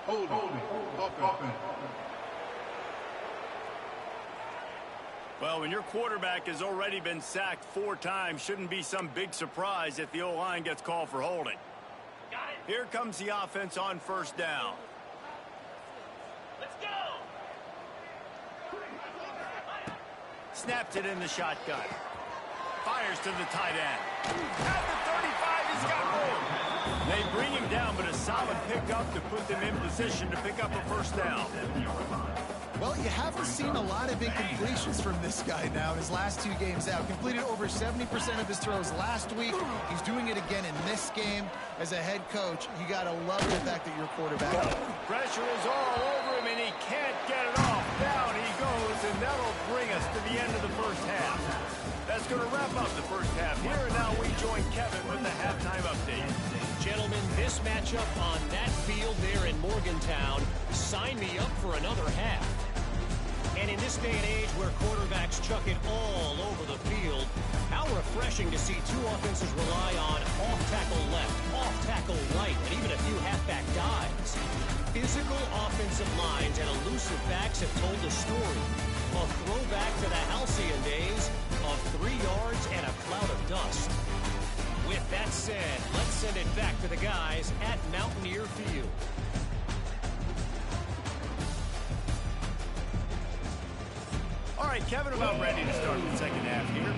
Hold it. Well, when your quarterback has already been sacked 4 times, shouldn't be some big surprise if the O-line gets called for holding. Here comes the offense on first down. Let's go! Snaps it in the shotgun. Fires to the tight end. At the 35, he's got more. They bring him down, but a solid pickup to put them in position to pick up a first down. Well, you haven't seen a lot of incompletions from this guy now in his last 2 games out. Completed over 70% of his throws last week. He's doing it again in this game. As a head coach, you got to love the fact that your quarterback. Pressure is all over him, and he can't get it off. Down he goes, and that'll bring us to the end of the first half. That's going to wrap up the first half here, and now we join Kevin with the halftime update. Gentlemen, this matchup on that field there in Morgantown, sign me up for another half. And in this day and age where quarterbacks chuck it all over the field, how refreshing to see 2 offenses rely on off-tackle left, off-tackle right, and even a few halfback dives. Physical offensive lines and elusive backs have told the story. A throwback to the halcyon days of 3 yards and a cloud of dust. With that said, let's send it back to the guys at Mountaineer Field. All right, Kevin, about ready to start the second half here.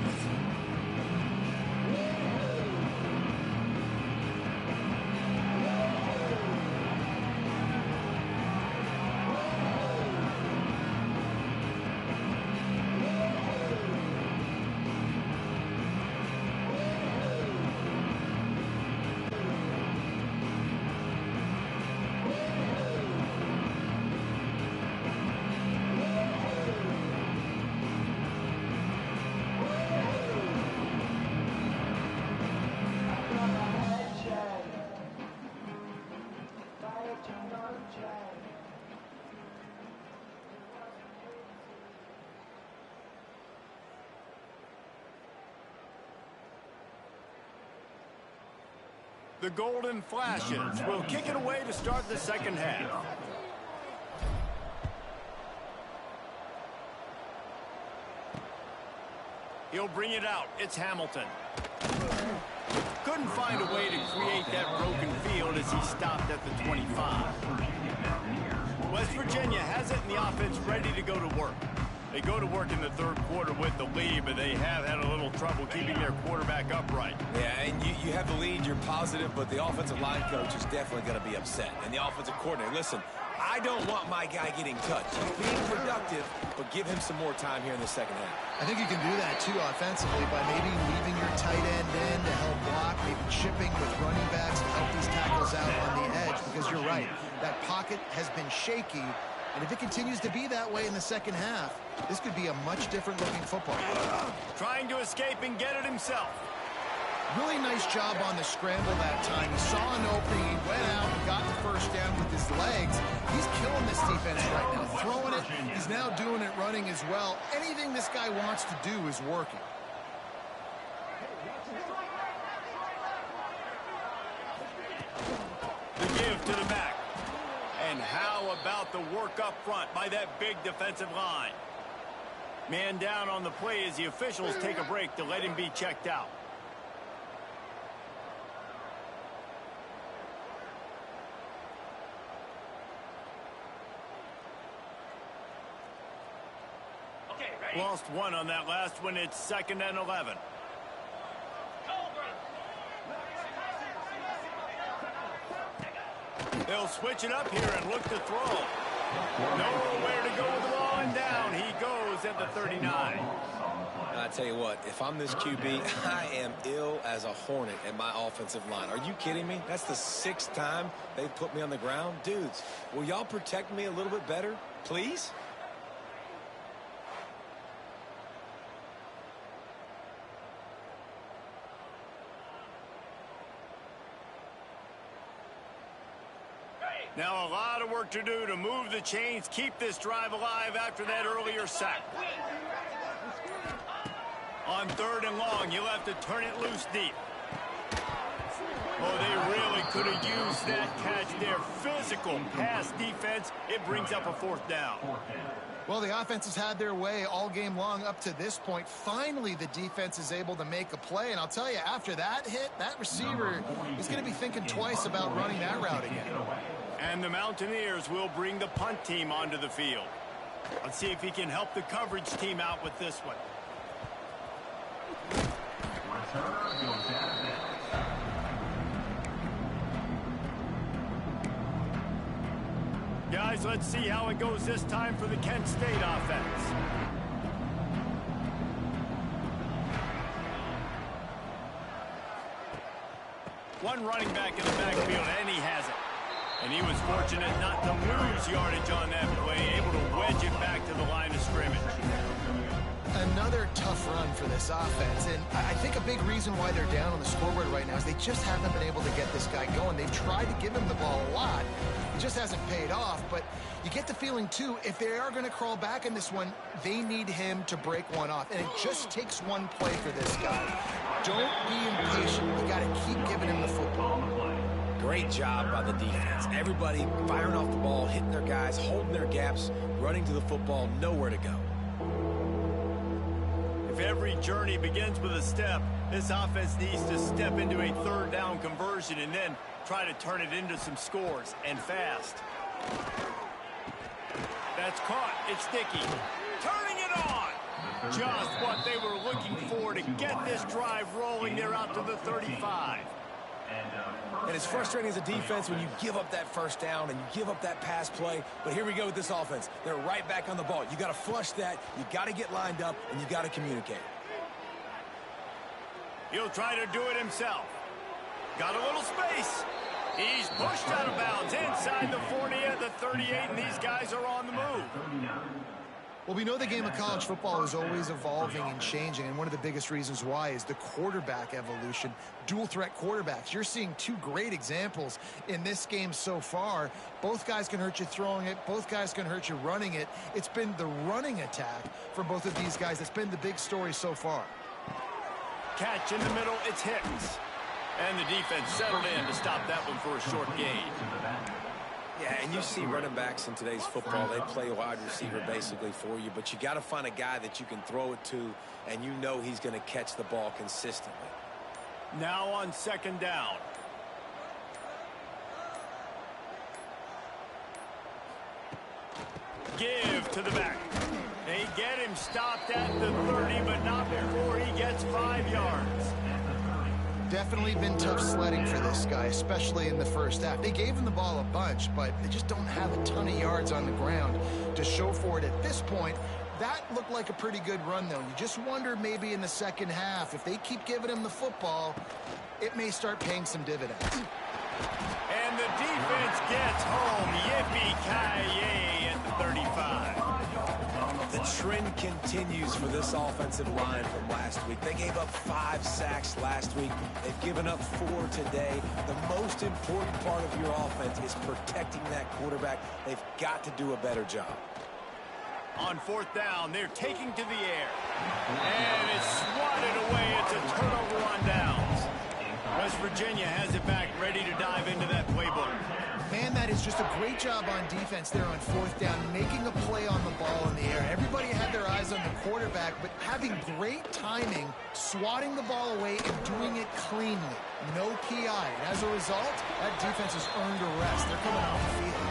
The Golden Flashes will kick it away to start the second half. He'll bring it out. It's Hamilton. Couldn't find a way to create that broken field as he stopped at the 25. West Virginia has it and the offense ready to go to work. They go to work in the third quarter with the lead, but they have had a little trouble keeping their quarterback upright. Yeah, and you have the lead, you're positive, but the offensive line coach is definitely going to be upset. And the offensive coordinator, listen, I don't want my guy getting touched. He's being productive, but give him some more time here in the second half. I think you can do that, too, offensively, by maybe leaving your tight end in to help block, maybe chipping with running backs to help these tackles out on the edge, because you're right. That pocket has been shaky. And if it continues to be that way in the second half, this could be a much different looking football. Trying to escape and get it himself. Really nice job on the scramble that time. He saw an opening, he went out and got the first down with his legs. He's killing this defense right now. Throwing it, he's now doing it running as well. Anything this guy wants to do is working. The give to the back. And how about the work up front by that big defensive line? Man down on the play as the officials take a break to let him be checked out. Okay, ready? Lost one on that last one. It's 2nd and 11. They'll switch it up here and look to throw. Nowhere to go with the ball, and down he goes at the 39. tell you what, if I'm this QB, I am ill as a hornet at my offensive line. Are you kidding me? That's the 6th time they've put me on the ground. Dudes, will y'all protect me a little bit better, please? Now a lot of work to do to move the chains, keep this drive alive after that earlier sack. On 3rd and long, you'll have to turn it loose deep. Oh, they really could have used that catch there. Physical pass defense. It brings up a 4th down. Well, the offense has had their way all game long up to this point. Finally, the defense is able to make a play. And I'll tell you, after that hit, that receiver is going to be thinking twice about running that route again. And the Mountaineers will bring the punt team onto the field. Let's see if he can help the coverage team out with this one. Guys, let's see how it goes this time for the Kent State offense. One running back in the backfield, and he has it. And he was fortunate not to lose yardage on that play, able to wedge it back to the line of scrimmage. Another tough run for this offense, and I think a big reason why they're down on the scoreboard right now is they just haven't been able to get this guy going. They've tried to give him the ball a lot. It just hasn't paid off, but you get the feeling, too, if they are going to crawl back in this one, they need him to break one off, and it just takes one play for this guy. Don't be impatient. You got to keep giving him the football. Great job by the defense. Everybody firing off the ball, hitting their guys, holding their gaps, running to the football, nowhere to go. If every journey begins with a step, this offense needs to step into a 3rd down conversion and then try to turn it into some scores, and fast. That's caught. It's sticky. Turning it on. Just what they were looking for to get this drive rolling. They're out to the 35. And it's frustrating as a defense when you give up that 1st down and you give up that pass play. But here we go with this offense. They're right back on the ball. You got to flush that. You got to get lined up, and you got to communicate. He'll try to do it himself. Got a little space. He's pushed out of bounds inside the 40 at the 38, and these guys are on the move. Well, we know the game of college football is always evolving and changing, and one of the biggest reasons why is the quarterback evolution, dual-threat quarterbacks. You're seeing 2 great examples in this game so far. Both guys can hurt you throwing it. Both guys can hurt you running it. It's been the running attack for both of these guys that's been the big story so far. Catch in the middle. It's Hicks. And the defense settled in to stop that one for a short gain. Yeah, and you see running backs in today's football, they play wide receiver basically for you, but you got to find a guy that you can throw it to, and you know he's going to catch the ball consistently. Now on 2nd down. Give to the back. They get him stopped at the 30, but not before he gets 5 yards. Definitely been tough sledding for this guy, especially in the 1st half. They gave him the ball a bunch, but they just don't have a ton of yards on the ground to show for it at this point. That looked like a pretty good run, though. You just wonder maybe in the 2nd half, if they keep giving him the football, it may start paying some dividends. And the defense gets home. Yippee-ki-yay at the 35. The trend continues for this offensive line from last week. They gave up 5 sacks last week. They've given up 4 today. The most important part of your offense is protecting that quarterback. They've got to do a better job. On 4th down, they're taking to the air. And it's swatted away. It's a turnover on downs. West Virginia has it back, ready to dive into that playbook. Man, that is just a great job on defense there on 4th down, making a play on the ball in the air. Everybody had their eyes on the quarterback, but having great timing, swatting the ball away and doing it cleanly. No PI. And as a result, that defense has earned a rest. They're coming off the field.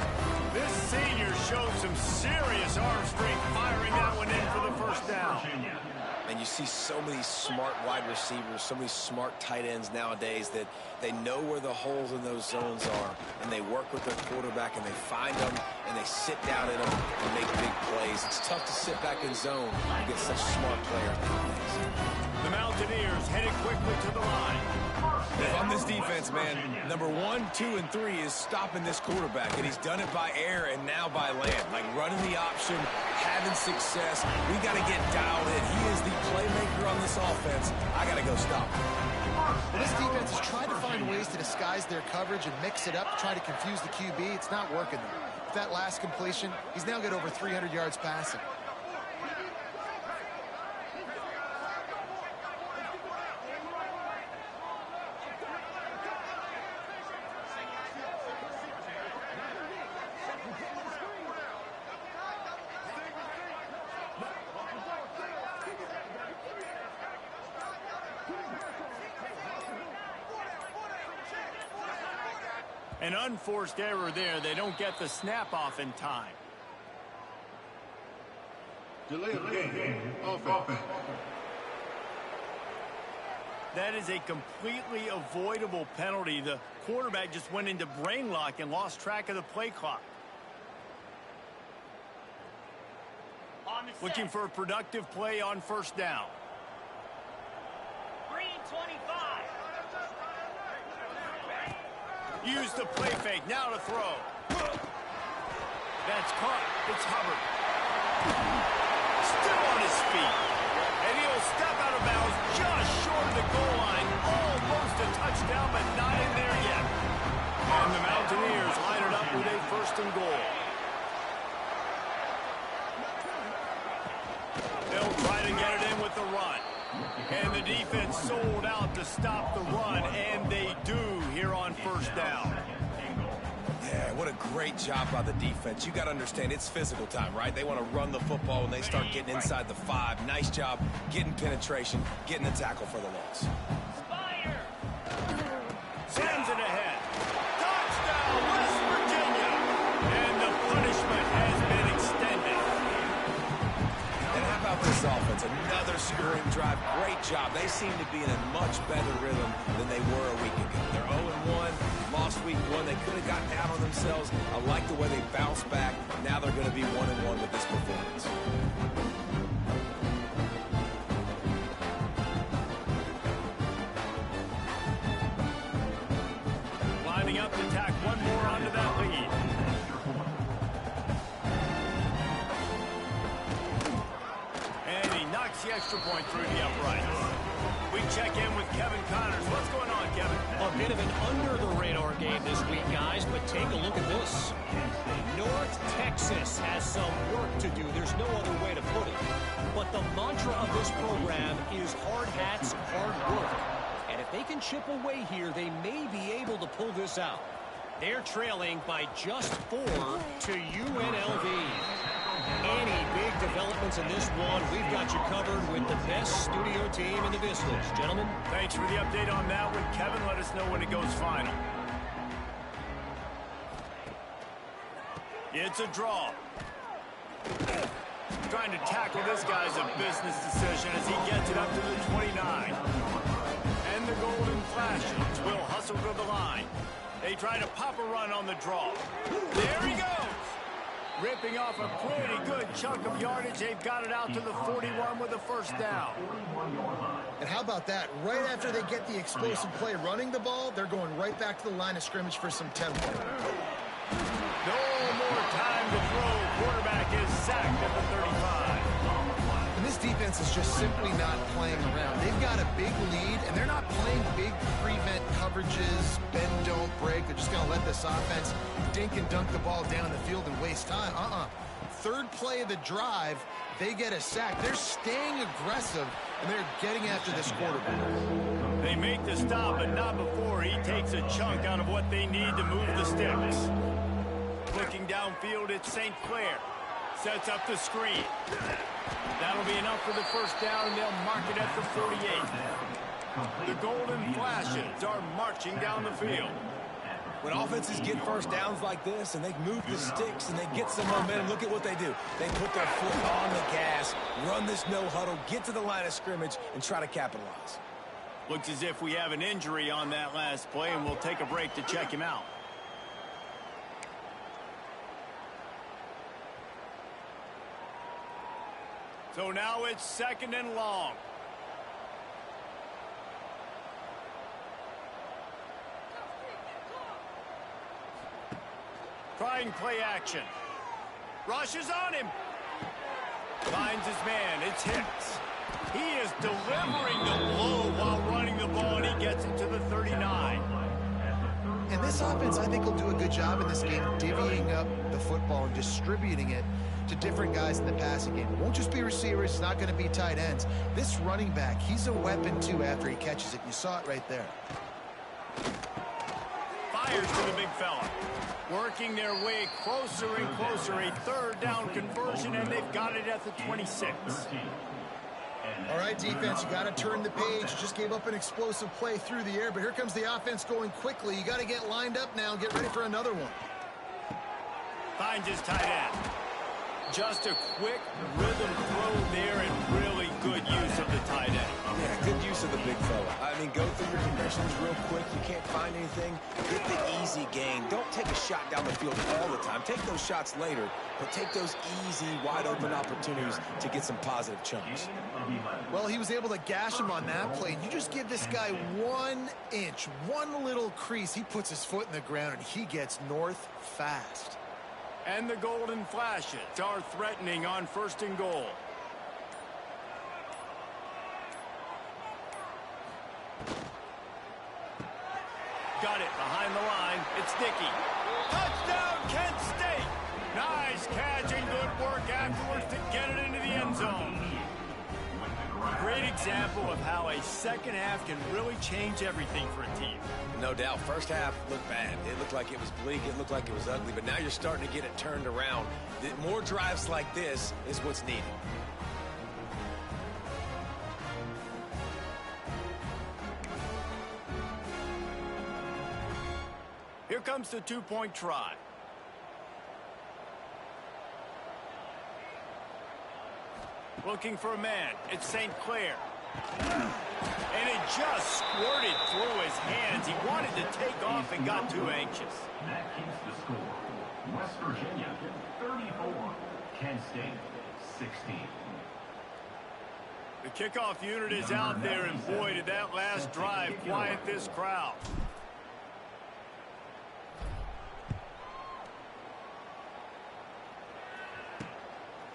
This senior showed some serious arm strength firing that one in for the 1st down. And you see so many smart wide receivers, so many smart tight ends nowadays that they know where the holes in those zones are, and they work with their quarterback, and they find them, and they sit down in them and make big plays. It's tough to sit back in zone and get such smart players. The Mountaineers headed quickly to the line. If I'm this defense, man, number 1, 2, and 3 is stopping this quarterback, and he's done it by air and now by land. Like running the option, having success. We got to get dialed in. He is the playmaker on this offense. I got to go stop him. Well, this defense has tried to find ways to disguise their coverage and mix it up to try to confuse the QB. It's not working. With that last completion, he's now got over 300 yards passing. An unforced error there. They don't get the snap off in time. Delay of game. Offense. That is a completely avoidable penalty. The quarterback just went into brain lock and lost track of the play clock. Looking for a productive play on first down. 325. Use the play fake. Now to throw. That's caught. It's Hubbard. Still on his feet. And he'll step out of bounds just short of the goal line. Almost a touchdown, but not in there yet. And the Mountaineers line it up with a first and goal. They'll try to get it in with the run. And the defense sold out to stop the run, and they do here on first down. Yeah, what a great job by the defense. You got to understand, it's physical time, right? They want to run the football when they start getting inside the 5. Nice job getting penetration, getting the tackle for the loss. Sends it ahead. Touchdown, West Virginia. And the punishment has been extended. And how about this offense? Another scoring drive. Great job. They seem to be in a much better rhythm than they were a week ago. They're 0-1. Lost week 1. They could have gotten down on themselves. I like the way they bounced back. Now they're going to be 1-1 with this performance. Lining up to tack one more onto that lead. And he knocks the extra point through the uprights. We check in with Kevin Connors. What's going on, Kevin? A bit of an under-the-radar game this week, guys, but take a look at this. North Texas has some work to do. There's no other way to put it. But the mantra of this program is hard hats, hard work. And if they can chip away here, they may be able to pull this out. They're trailing by just 4 to UNLV. Any big developments in this one, we've got you covered with the best studio team in the business. Gentlemen. Thanks for the update on that one, Kevin. Let us know when it goes final. It's a draw. Trying to tackle this guy's a business decision as he gets it up to the 29. And the Golden Flashes will hustle to the line. They try to pop a run on the draw. There he goes. Ripping off a pretty good chunk of yardage. They've got it out to the 41 with a first down. And how about that? Right after they get the explosive play running the ball, they're going right back to the line of scrimmage for some tempo. No more time to throw. Quarterback is sacked at the 35. And this defense is just simply not playing around. They've got a big lead, and they're not playing big prevent coverages, bend, don't break. They're just going to let this offense dink and dunk the ball down the field and waste time. Third play of the drive, they get a sack. They're staying aggressive, and they're getting after this quarterback. They make the stop, but not before he takes a chunk out of what they need to move the sticks. Looking downfield, it's St. Clair. Sets up the screen. That'll be enough for the first down, and they'll mark it at the 48. The Golden Flashes are marching down the field. When offenses get first downs like this and they move the sticks and they get some momentum, look at what they do. They put their foot on the gas, run this no huddle, get to the line of scrimmage, and try to capitalize. Looks as if we have an injury on that last play, and we'll take a break to check him out. So now it's 2nd and long. Trying play action. Rushes on him. Finds his man. It's Hicks. He is delivering the blow while running the ball, and he gets it to the 39. And this offense, I think, will do a good job in this game divvying up the football and distributing it to different guys in the passing game. It won't just be receivers. It's not going to be tight ends. This running back, he's a weapon, too, after he catches it. You saw it right there. Fires to the big fella. Working their way closer and closer. A 3rd down conversion, and they've got it at the 26. All right, defense, you got to turn the page. Just gave up an explosive play through the air, but here comes the offense going quickly. You got to get lined up now and get ready for another one. Finds his tight end. Just a quick rhythm throw there, and really good use of the tight end. Yeah, good use of the big fella. I mean, go through your conditions real quick. You can't find anything. Get the easy gain. Don't take a shot down the field all the time. Take those shots later, but take those easy, wide-open opportunities to get some positive chunks. Well, he was able to gash him on that play. You just give this guy 1 inch, one little crease. He puts his foot in the ground, and he gets north fast. And the golden flashes are threatening on 1st and goal. Got it behind the line. It's Dickey. Touchdown, Kent State. Nice catch and good work afterwards to get it into the end zone. Great example of how a second half can really change everything for a team. No doubt. First half looked bad. It looked like it was bleak. It looked like it was ugly. But now you're starting to get it turned around. More drives like this is what's needed. Here comes the 2-point try. Looking for a man. It's St. Clair. And it just squirted through his hands. He wanted to take off and got too anxious. That keeps the score. West Virginia, 34. Kent State, 16. The kickoff unit is out there, and boy, did that last drive quiet this crowd.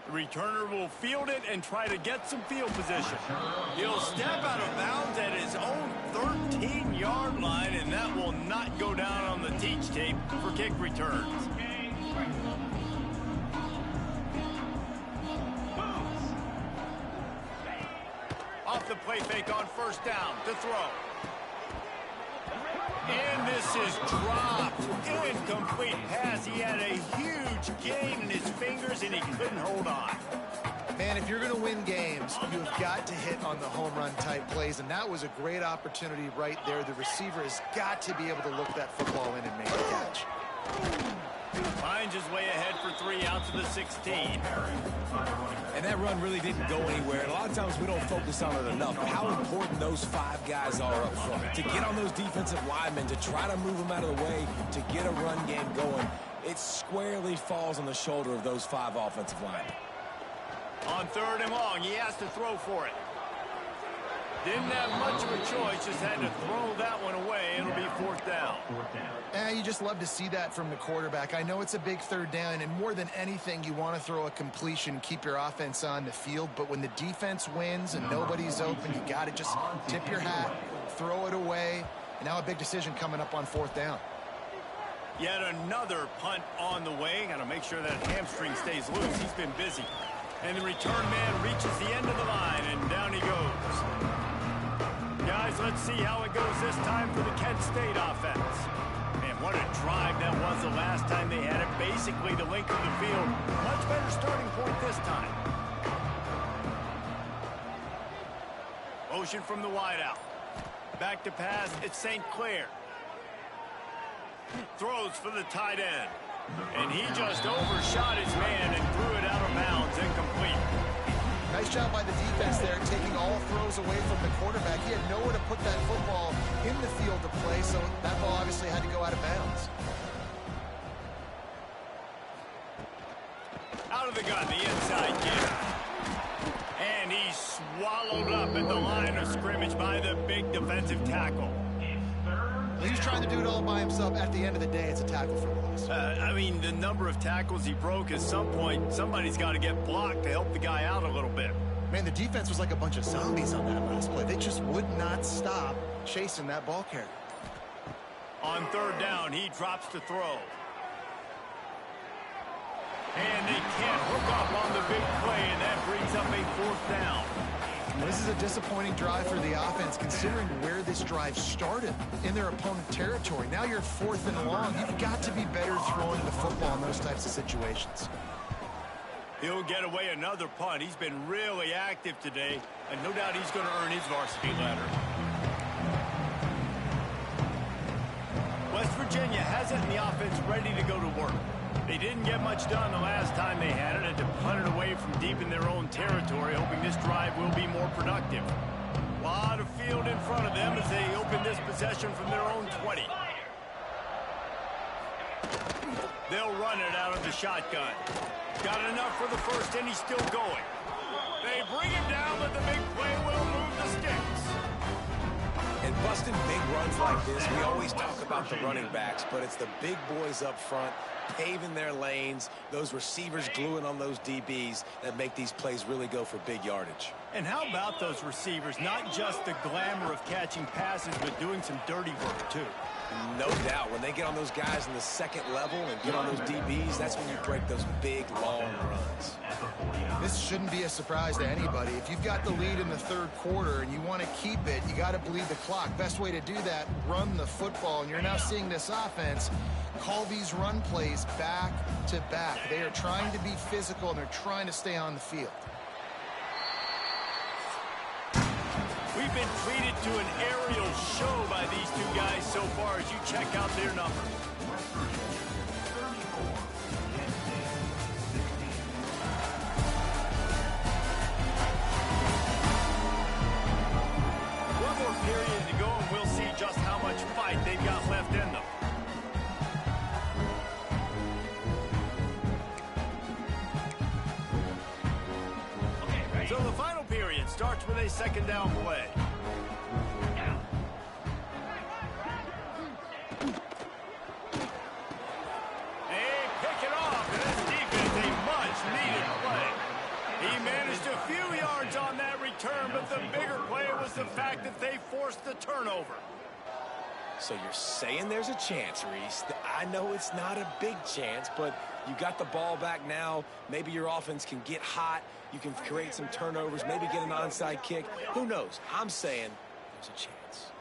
The returner will field it and try to get some field position. He'll step out of bounds at his own 13-yard line, and that will not go down on the teach tape for kick returns. Off the play fake on 1st down to throw. And this is dropped. Incomplete pass. He had a huge gain in his fingers, and he couldn't hold on. Man, if you're going to win games, you've got to hit on the home run type plays, and that was a great opportunity right there. The receiver has got to be able to look that football in and make the catch. Finds his way ahead for 3 out to the 16. And that run really didn't go anywhere. And a lot of times we don't focus on it enough. But how important those 5 guys are up front. To get on those defensive linemen, to try to move them out of the way, to get a run game going, it squarely falls on the shoulder of those 5 offensive linemen. On 3rd and long, he has to throw for it. Didn't have much of a choice, just had to throw that one away. It'll be 4th down. You just love to see that from the quarterback. I know it's a big 3rd down, and more than anything, you want to throw a completion, keep your offense on the field. But when the defense wins and nobody's open, you got to just tip your hat, throw it away. And now a big decision coming up on 4th down. Yet another punt on the way. Got to make sure that hamstring stays loose. He's been busy. And the return man reaches the end of the line, and down he goes. Guys, let's see how it goes this time for the Kent State offense. Man, what a drive that was the last time they had it. Basically the length of the field. Much better starting point this time. Motion from the wideout. Back to pass, it's St. Clair. Throws for the tight end. And he just overshot his man and threw it out of bounds, incomplete. Nice job by the defense there, taking all throws away from the quarterback. He had nowhere to put that football in the field to play, so that ball obviously had to go out of bounds. Out of the gun, the inside kid. And he's swallowed up at the line of scrimmage by the big defensive tackle. He's trying to do it all by himself. At the end of the day, it's a tackle for loss. I mean, the number of tackles he broke, at some point, somebody's got to get blocked to help the guy out a little bit. Man, the defense was like a bunch of zombies on that last play. They just would not stop chasing that ball carrier. On third down, he drops to throw. And they can't hook up on the big play, and that brings up a fourth down. This is a disappointing drive for the offense, considering where this drive started, in their opponent territory. Now you're 4th and long. You've got to be better throwing the football in those types of situations. He'll get away another punt. He's been really active today, and no doubt he's going to earn his varsity ladder. West Virginia has it in the offense ready to go to work. They didn't get much done the last time they had it, and to punt it away from deep in their own territory, hoping this drive will be more productive. A lot of field in front of them as they open this possession from their own 20. They'll run it out of the shotgun. Got enough for the first, and he's still going. They bring him down, but the big play will move the sticks. And busting big runs like this, we always talk about the running backs, but it's the big boys up front paving their lanes, those receivers gluing on those DBs that make these plays really go for big yardage. And how about those receivers? Not just the glamour of catching passes, but doing some dirty work, too. No doubt. When they get on those guys in the second level and get on those DBs, that's when you break those big, long runs. This shouldn't be a surprise to anybody. If you've got the lead in the third quarter and you want to keep it, you got to bleed the clock. Best way to do that, run the football. And you're now seeing this offense call these run plays back to back. They are trying to be physical, and they're trying to stay on the field. We've been treated to an aerial show by these two guys so far as you check out their numbers. One more period to go, and we'll see just how much fight they've got left in them. So the final period starts with a second down play. They pick it off, and this defense a much-needed play. He managed a few yards on that return, but the bigger play was the fact that they forced the turnover. So you're saying there's a chance, Reese. I know it's not a big chance, but you got the ball back now. Maybe your offense can get hot. You can create some turnovers, maybe get an onside kick. Who knows? I'm saying there's a chance.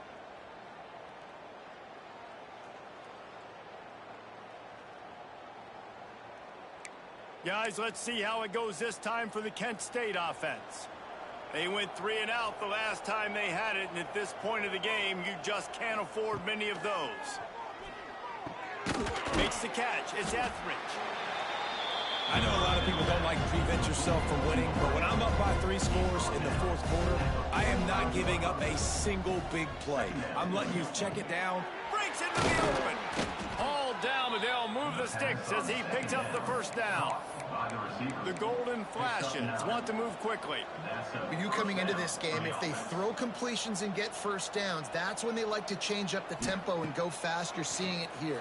Guys, let's see how it goes this time for the Kent State offense. They went 3 and out the last time they had it, and at this point of the game, you just can't afford many of those. Makes the catch. It's Etheridge. I know a lot of people don't like to prevent yourself from winning, but when I'm up by 3 scores in the fourth quarter, I am not giving up a single big play. I'm letting you check it down. Breaks into the open. All down, but they'll move the sticks as he picks up the first down. The Golden Flashes want to move quickly. For you coming into this game, if they throw completions and get first downs, that's when they like to change up the tempo and go fast. You're seeing it here.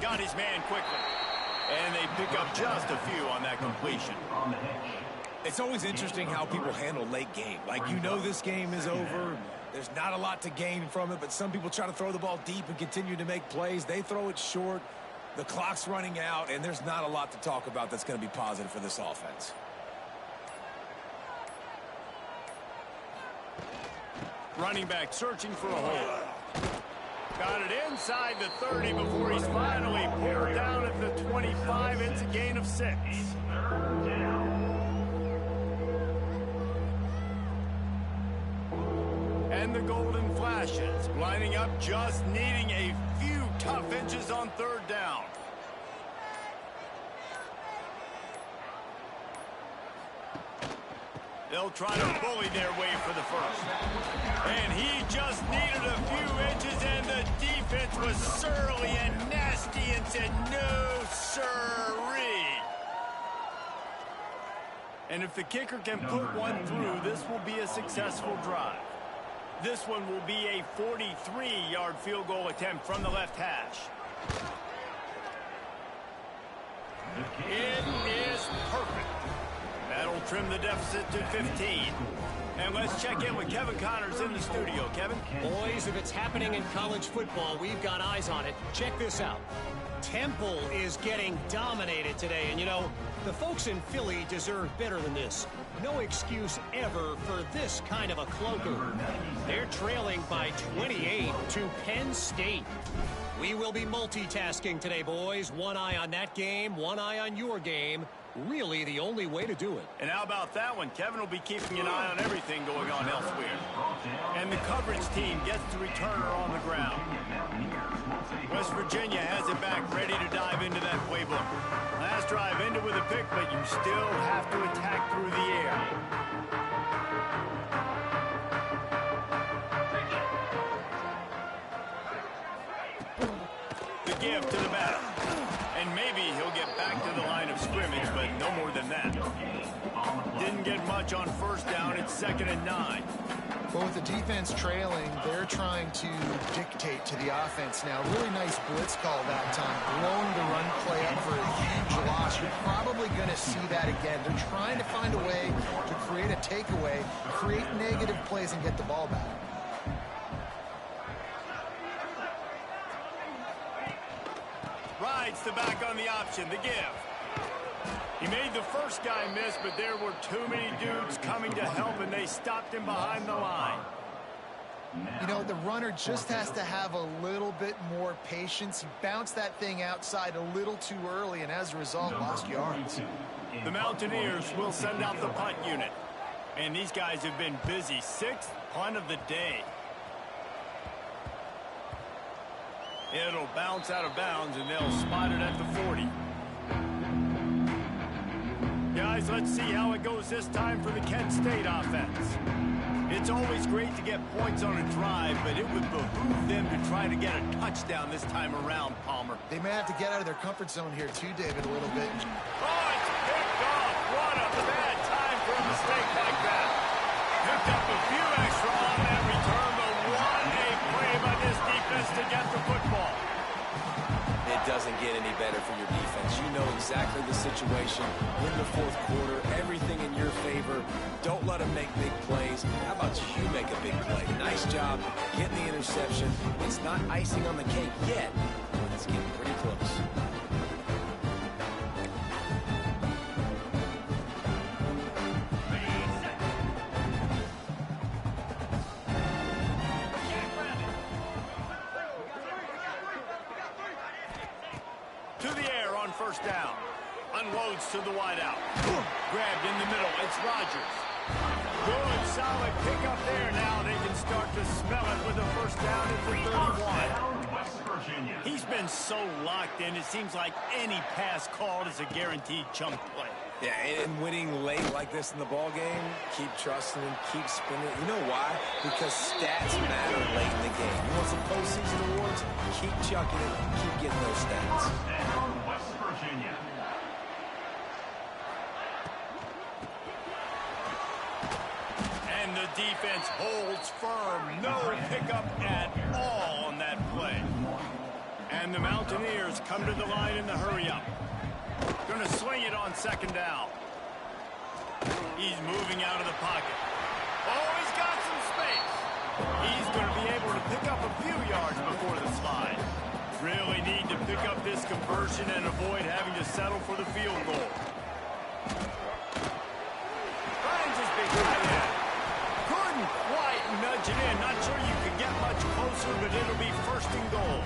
Got his man quickly. And they pick up just a few on that completion. It's always interesting how people handle late game. Like, you know this game is over. There's not a lot to gain from it, but some people try to throw the ball deep and continue to make plays. They throw it short. The clock's running out, and there's not a lot to talk about that's going to be positive for this offense. Running back searching for a hole. Got it inside the 30 before he's finally pulled down at the 25. It's a gain of 6. And the Golden Flashes lining up, just needing a few tough challenges on third down. They'll try to bully their way for the first. And he just needed a few inches, and the defense was surly and nasty and said, no, sirree. And if the kicker can put one through, this will be a successful drive. This one will be a 43-yard field goal attempt from the left hash. It is perfect. That'll trim the deficit to 15. And let's check in with Kevin Connors in the studio. Kevin? Boys, if it's happening in college football, we've got eyes on it. Check this out. Temple is getting dominated today. And, you know, the folks in Philly deserve better than this. No excuse ever for this kind of a clunker. They're trailing by 28 to Penn State. We will be multitasking today, boys. One eye on that game, one eye on your game. Really the only way to do it. And how about that one? Kevin will be keeping an eye on everything going on elsewhere. And the coverage team gets the returner on the ground. West Virginia has it back, ready to dive into that playbook. Last drive ended with a pick, but you still have to attack through the air. The give to the batter. And maybe he'll get back to the line of scrimmage, but no more than that. Didn't get much on first down. It's 2nd and 9. But with the defense trailing, they're trying to dictate to the offense now. Really nice blitz call that time. Blowing the run play up for a huge loss. You're probably going to see that again. They're trying to find a way to create a takeaway, create negative plays, and get the ball back. Rides the back on the option, the give. He made the first guy miss, but there were too many dudes coming to help, and they stopped him behind the line. You know, the runner just has to have a little bit more patience. He bounced that thing outside a little too early, and as a result, lost yards. The Mountaineers will send out the punt unit. And these guys have been busy. 6th punt of the day. It'll bounce out of bounds, and they'll spot it at the 40. Guys, let's see how it goes this time for the Kent State offense. It's always great to get points on a drive, but it would behoove them to try to get a touchdown this time around, Palmer. They may have to get out of their comfort zone here too, David, a little bit. Oh, it's picked off. What a bad time for a mistake like that. Picked up a few extra on that return, but what a play by this defense to get the football. It doesn't get any better for your defense. You know exactly the situation in the fourth quarter, everything in your favor. Don't let them make big plays. How about you make a big play? Nice job getting the interception. It's not icing on the cake yet, but it's getting pretty close. To the air on first down. Unloads to the wideout. Grabbed in the middle. It's Rodgers. Good, solid pickup there. Now they can start to smell it with a first down at the 31. He's been so locked in, it seems like any pass called is a guaranteed chunk play. Yeah, and winning late like this in the ball game, keep trusting him, keep spinning. You know why? Because stats matter late in the game. You want some postseason awards? Keep chucking it, keep getting those stats. West Virginia. And the defense holds firm. No pickup at all on that play. And the Mountaineers come to the line in the hurry-up. Going to swing it on second down. He's moving out of the pocket. Oh, he's got some space. He's going to be able to pick up a few yards before the slide. Really need to pick up this conversion and avoid having to settle for the field goal. Finds his big tight end. Couldn't quite nudge it in. Not sure you could get much closer, but it'll be 1st and goal.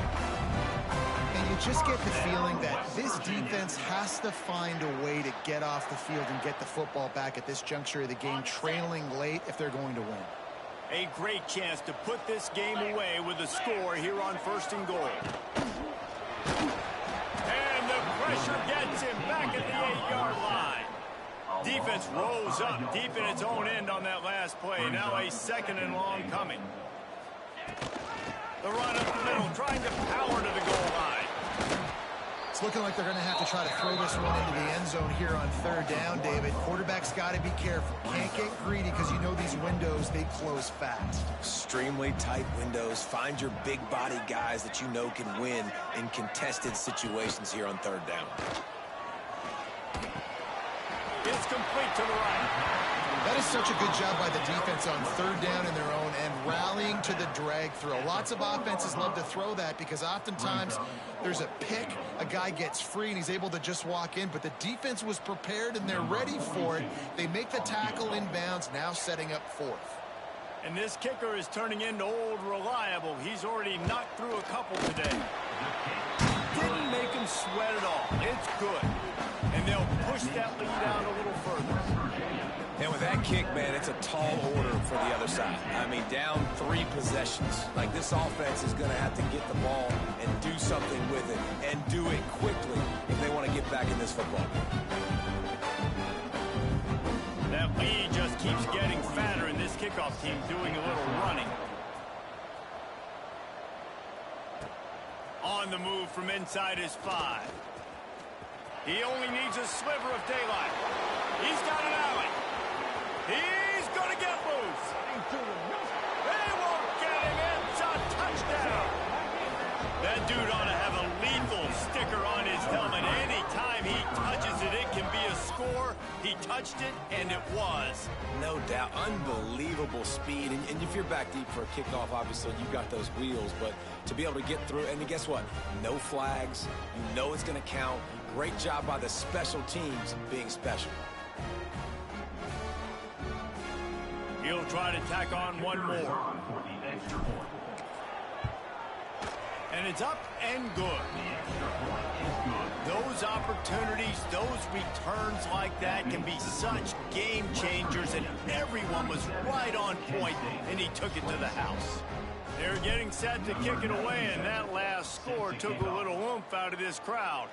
And you just get the feeling that this defense has to find a way to get off the field and get the football back at this juncture of the game, trailing late if they're going to win. A great chance to put this game away with a score here on 1st and goal. Defense rolls up deep in its own end on that last play. Now a 2nd and long coming. The run up the middle, trying to power to the goal line. It's looking like they're going to have to try to throw this one into the end zone here on 3rd down, David. Quarterback's got to be careful. Can't get greedy because you know these windows, they close fast. Extremely tight windows. Find your big body guys that you know can win in contested situations here on 3rd down. It's complete to the right. That is such a good job by the defense on 3rd down in their own end, rallying to the drag throw. Lots of offenses love to throw that because oftentimes there's a pick, a guy gets free, and he's able to just walk in, but the defense was prepared and they're ready for it. They make the tackle inbounds, now setting up 4th. And this kicker is turning into old reliable. He's already knocked through a couple today. Didn't make him sweat at all. It's good. And they'll push that lead out a little further. And with that kick, man, it's a tall order for the other side. I mean, down 3 possessions. Like, this offense is going to have to get the ball and do something with it, and do it quickly if they want to get back in this football game. That lead just keeps getting fatter, and this kickoff team doing a little running. On the move from inside his 5. He only needs a sliver of daylight. He's got an alley. He's going to get loose. They won't get him. It's a touchdown. That dude ought to have a lethal sticker on his helmet. Anytime he touches it, it can be a score. He touched it, and it was. No doubt. Unbelievable speed. And if you're back deep for a kickoff, obviously you got those wheels. But to be able to get through, and guess what? No flags. You know it's going to count. Great job by the special teams being special. He'll try to tack on one more. And it's up and good. Those opportunities, those returns like that can be such game changers, and everyone was right on point, and he took it to the house. They're getting set to kick it away, and that last score took a little oomph out of this crowd.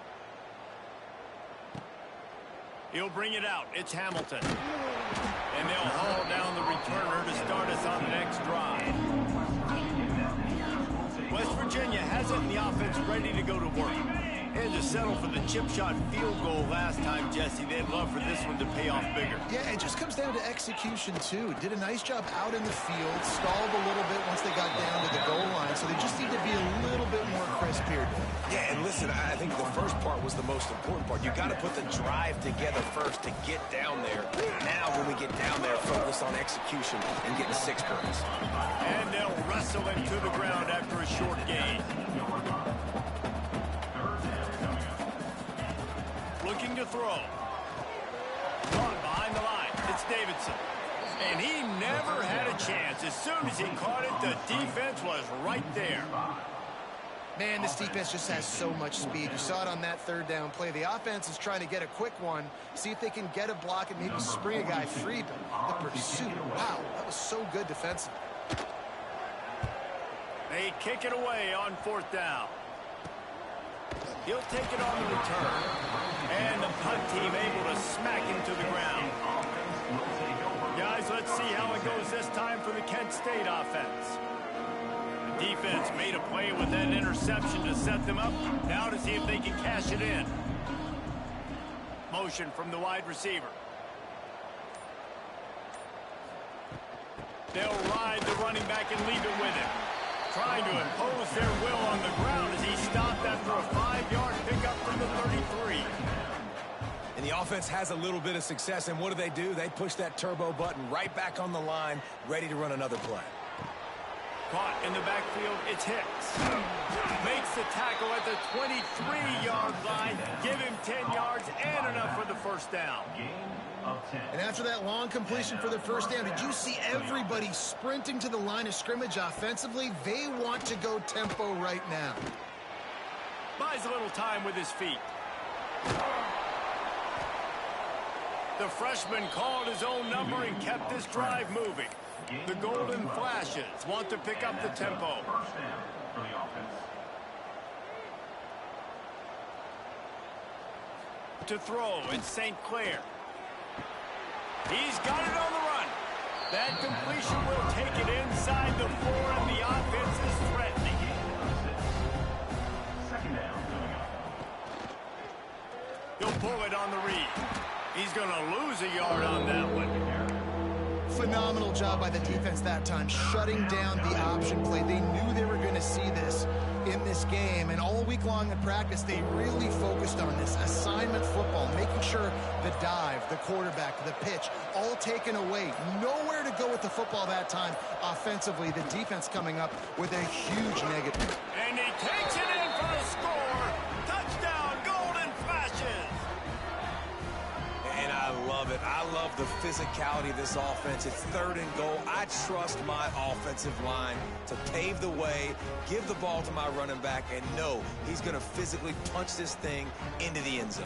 He'll bring it out. It's Hamilton. And they'll haul down the returner to start us on the next drive. West Virginia has it in the offense ready to go to work. And to settle for the chip shot field goal last time, Jesse. They'd love for this one to pay off bigger. Yeah, it just comes down to execution, too. Did a nice job out in the field, stalled a little bit once they got down to the goal line, so they just need to be a little bit more crisp here. Yeah, and listen, I think the first part was the most important part. You got to put the drive together first to get down there. Now, when we get down there, focus on execution and getting 6 points. And they'll wrestle him to the ground after a short gain. Looking to throw. Gone behind the line. It's Davidson. And he never had a chance. As soon as he caught it, the defense was right there. Man, this defense just has so much speed. You saw it on that 3rd down play. The offense is trying to get a quick one, see if they can get a block and maybe spring a guy free. But the pursuit, wow, that was so good defensively. They kick it away on 4th down. He'll take it on the return. And the punt team able to smack him to the ground. Guys, let's see how it goes this time for the Kent State offense. The defense made a play with that interception to set them up. Now to see if they can cash it in. Motion from the wide receiver. They'll ride the running back and leave it with him. Trying to impose their will on the ground as he stopped after a 5-yard pickup from the 33. And the offense has a little bit of success, and what do? They push that turbo button right back on the line, ready to run another play. Caught in the backfield, it's Hicks. Makes the tackle at the 23-yard line. Give him 10 yards and enough for the first down. And after that long completion for the first down, did you see everybody sprinting to the line of scrimmage offensively? They want to go tempo right now. Buys a little time with his feet. The freshman called his own number and kept this drive moving. The Golden Flashes want to pick up the tempo. To throw, it's St. Clair. He's got it on the run. That completion will take it inside the 4, and the offense is threatening. Second down. He'll pull it on the read. He's going to lose a yard on that one. Phenomenal job by the defense that time, shutting down the option play. They knew they were going to see this in this game, and all week long in practice, they really focused on this assignment football, making sure the dive, the quarterback, the pitch, all taken away. Nowhere to go with the football that time offensively. The defense coming up with a huge negative. And he takes it in for the score. Touchdown, Golden Flashes. And I love it. I love the physicality of this offense. It's 3rd and goal. I trust my offensive line to pave the way, give the ball to my running back, and know he's going to physically punch this thing into the end zone.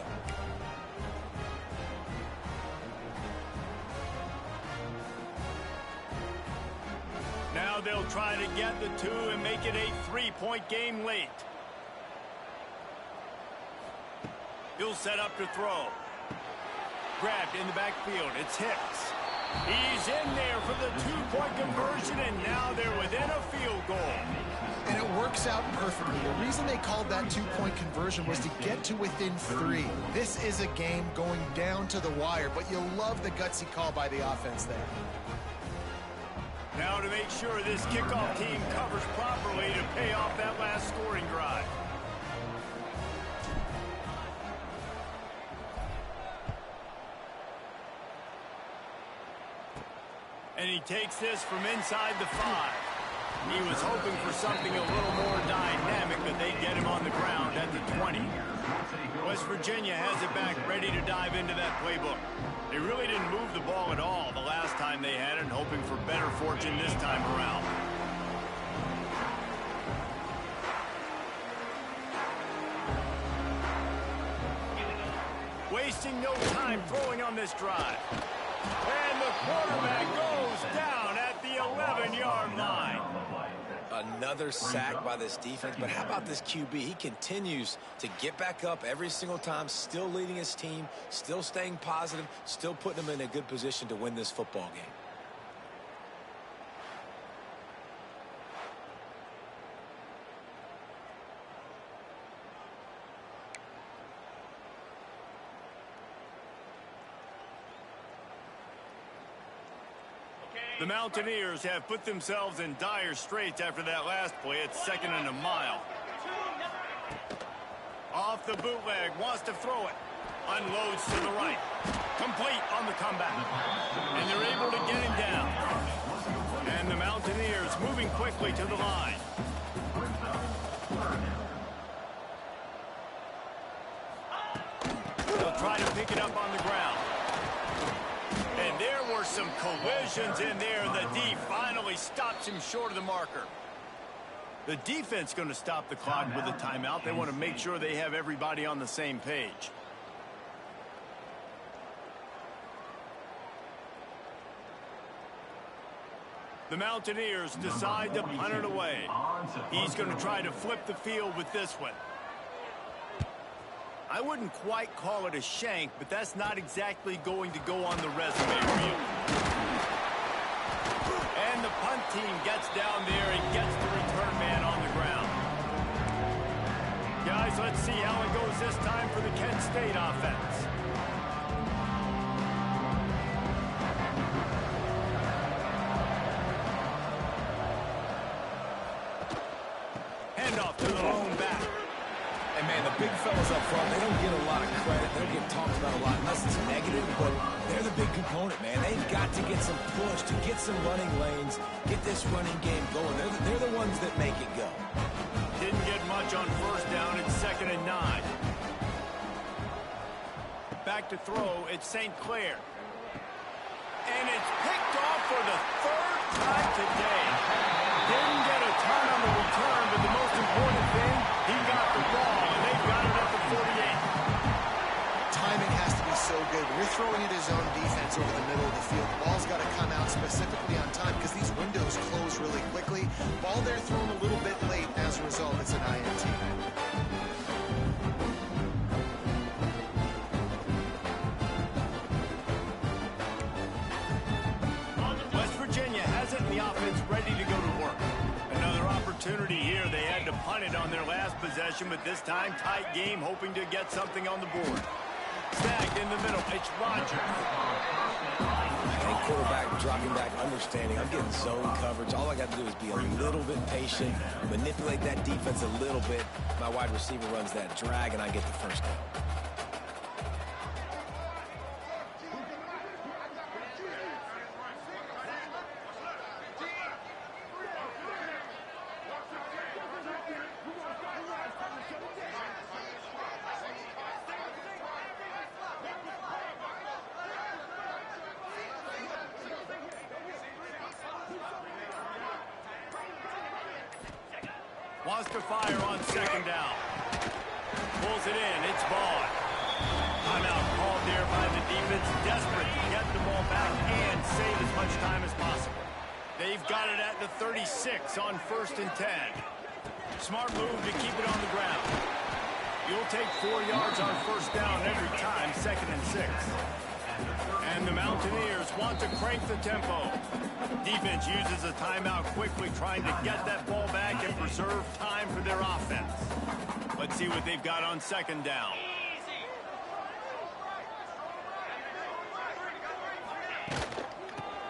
Now they'll try to get the 2 and make it a 3-point game late. He'll set up to throw. Grabbed in the backfield. It's Hicks. He's in there for the 2-point conversion, and now they're within a field goal. And it works out perfectly. The reason they called that 2-point conversion was to get to within 3. This is a game going down to the wire, but you'll love the gutsy call by the offense there. Now to make sure this kickoff team covers properly to pay off that last scoring drive. And he takes this from inside the 5. He was hoping for something a little more dynamic, but they get him on the ground at the 20. West Virginia has it back, ready to dive into that playbook. They really didn't move the ball at all the last time they had it, hoping for better fortune this time around. Wasting no time throwing on this drive. And the quarterback goes down at the 11-yard line. Another sack by this defense, but how about this QB? He continues to get back up every single time, still leading his team, still staying positive, still putting them in a good position to win this football game. The Mountaineers have put themselves in dire straits after that last play. It's 2nd and a mile. Off the bootleg, wants to throw it. Unloads to the right. Complete on the comeback. And they're able to get him down. And the Mountaineers moving quickly to the line. They'll try to pick it up on the ground. And there were some collisions in there. The D finally stops him short of the marker. The defense going to stop the clock with a timeout. They want to make sure they have everybody on the same page. The Mountaineers decide to punt it away. He's going to try to flip the field with this one. I wouldn't quite call it a shank, but that's not exactly going to go on the resume reel. And the punt team gets down there and gets the return man on the ground. Guys, let's see how it goes this time for the Kent State offense. Handoff to the lone back. And, man, the big fellas up front, they don't get a lot of credit. They don't get talked about a lot unless it's negative, but they're the big component, man. They've got to get some push, to get some running lanes, get this running game going. They're the ones that make it go. Didn't get much on first down. It's 2nd and 9. Back to throw. It's St. Clair. And it's picked off for the 3rd time today. Didn't get a ton on the return, but the most important thing, he got the ball, and they've got it at the 48. Timing has to be so good. When you're throwing at his own defense over the middle of the field, the ball's got to come out specifically on time because these windows close really quickly. Ball there thrown a little bit late. As a result, it's an INT. offense ready to go to work. Another opportunity here. They had to punt it on their last possession, but this time tight game, hoping to get something on the board. Snagged in the middle. It's Rodg. And quarterback dropping back, understanding I'm getting zone coverage. All I got to do is be a little bit patient, manipulate that defense a little bit. My wide receiver runs that drag, and I get the first down. Wants to fire on second down. Pulls it in. It's Vaughn. Timeout called there by the defense. Desperate to get the ball back and save as much time as possible. They've got it at the 36 on 1st and 10. Smart move to keep it on the ground. You'll take 4 yards on 1st down every time, 2nd and 6. And the Mountaineers want to crank the tempo. Defense uses a timeout quickly, trying to get that ball back and preserve time for their offense. Let's see what they've got on 2nd down.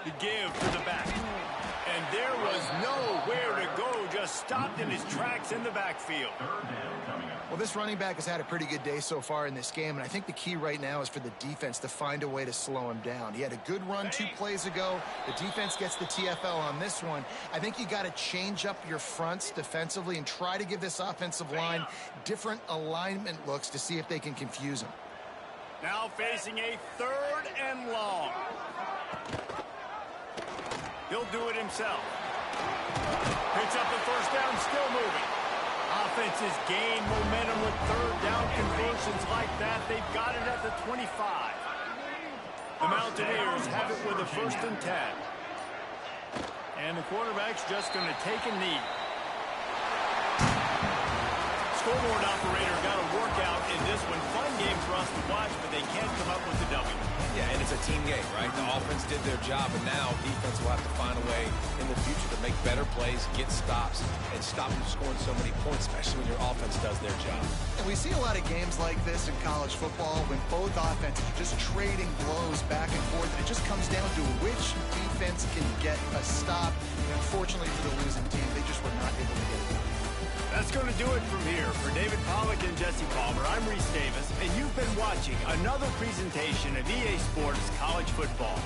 The give to the back. And there was nowhere to go, just stopped in his tracks in the backfield. Well, this running back has had a pretty good day so far in this game, and I think the key right now is for the defense to find a way to slow him down. He had a good run 2 plays ago. The defense gets the TFL on this one. I think you got to change up your fronts defensively and try to give this offensive line different alignment looks to see if they can confuse him. Now facing a 3rd and long. He'll do it himself. Picks up the 1st down, still moving. Offenses gain momentum with 3rd down conversions like that. They've got it at the 25. The Mountaineers have it with a 1st and 10. And the quarterback's just going to take a knee. Scoreboard operator got a workout in this one. Fun game for us to watch, but they can't come up with the W. Yeah, and it's a team game, right? The offense did their job, and now defense will have to find a way in the future to make better plays, get stops, and stop them scoring so many points, especially when your offense does their job. And we see a lot of games like this in college football when both offenses are just trading blows back and forth, and it just comes down to which defense can get a stop. And unfortunately for the losing team, they just were not able to get it done. That's going to do it from here. For David Pollack and Jesse Palmer, I'm Reese Davis, and you've been watching another presentation of EA Sports College Football.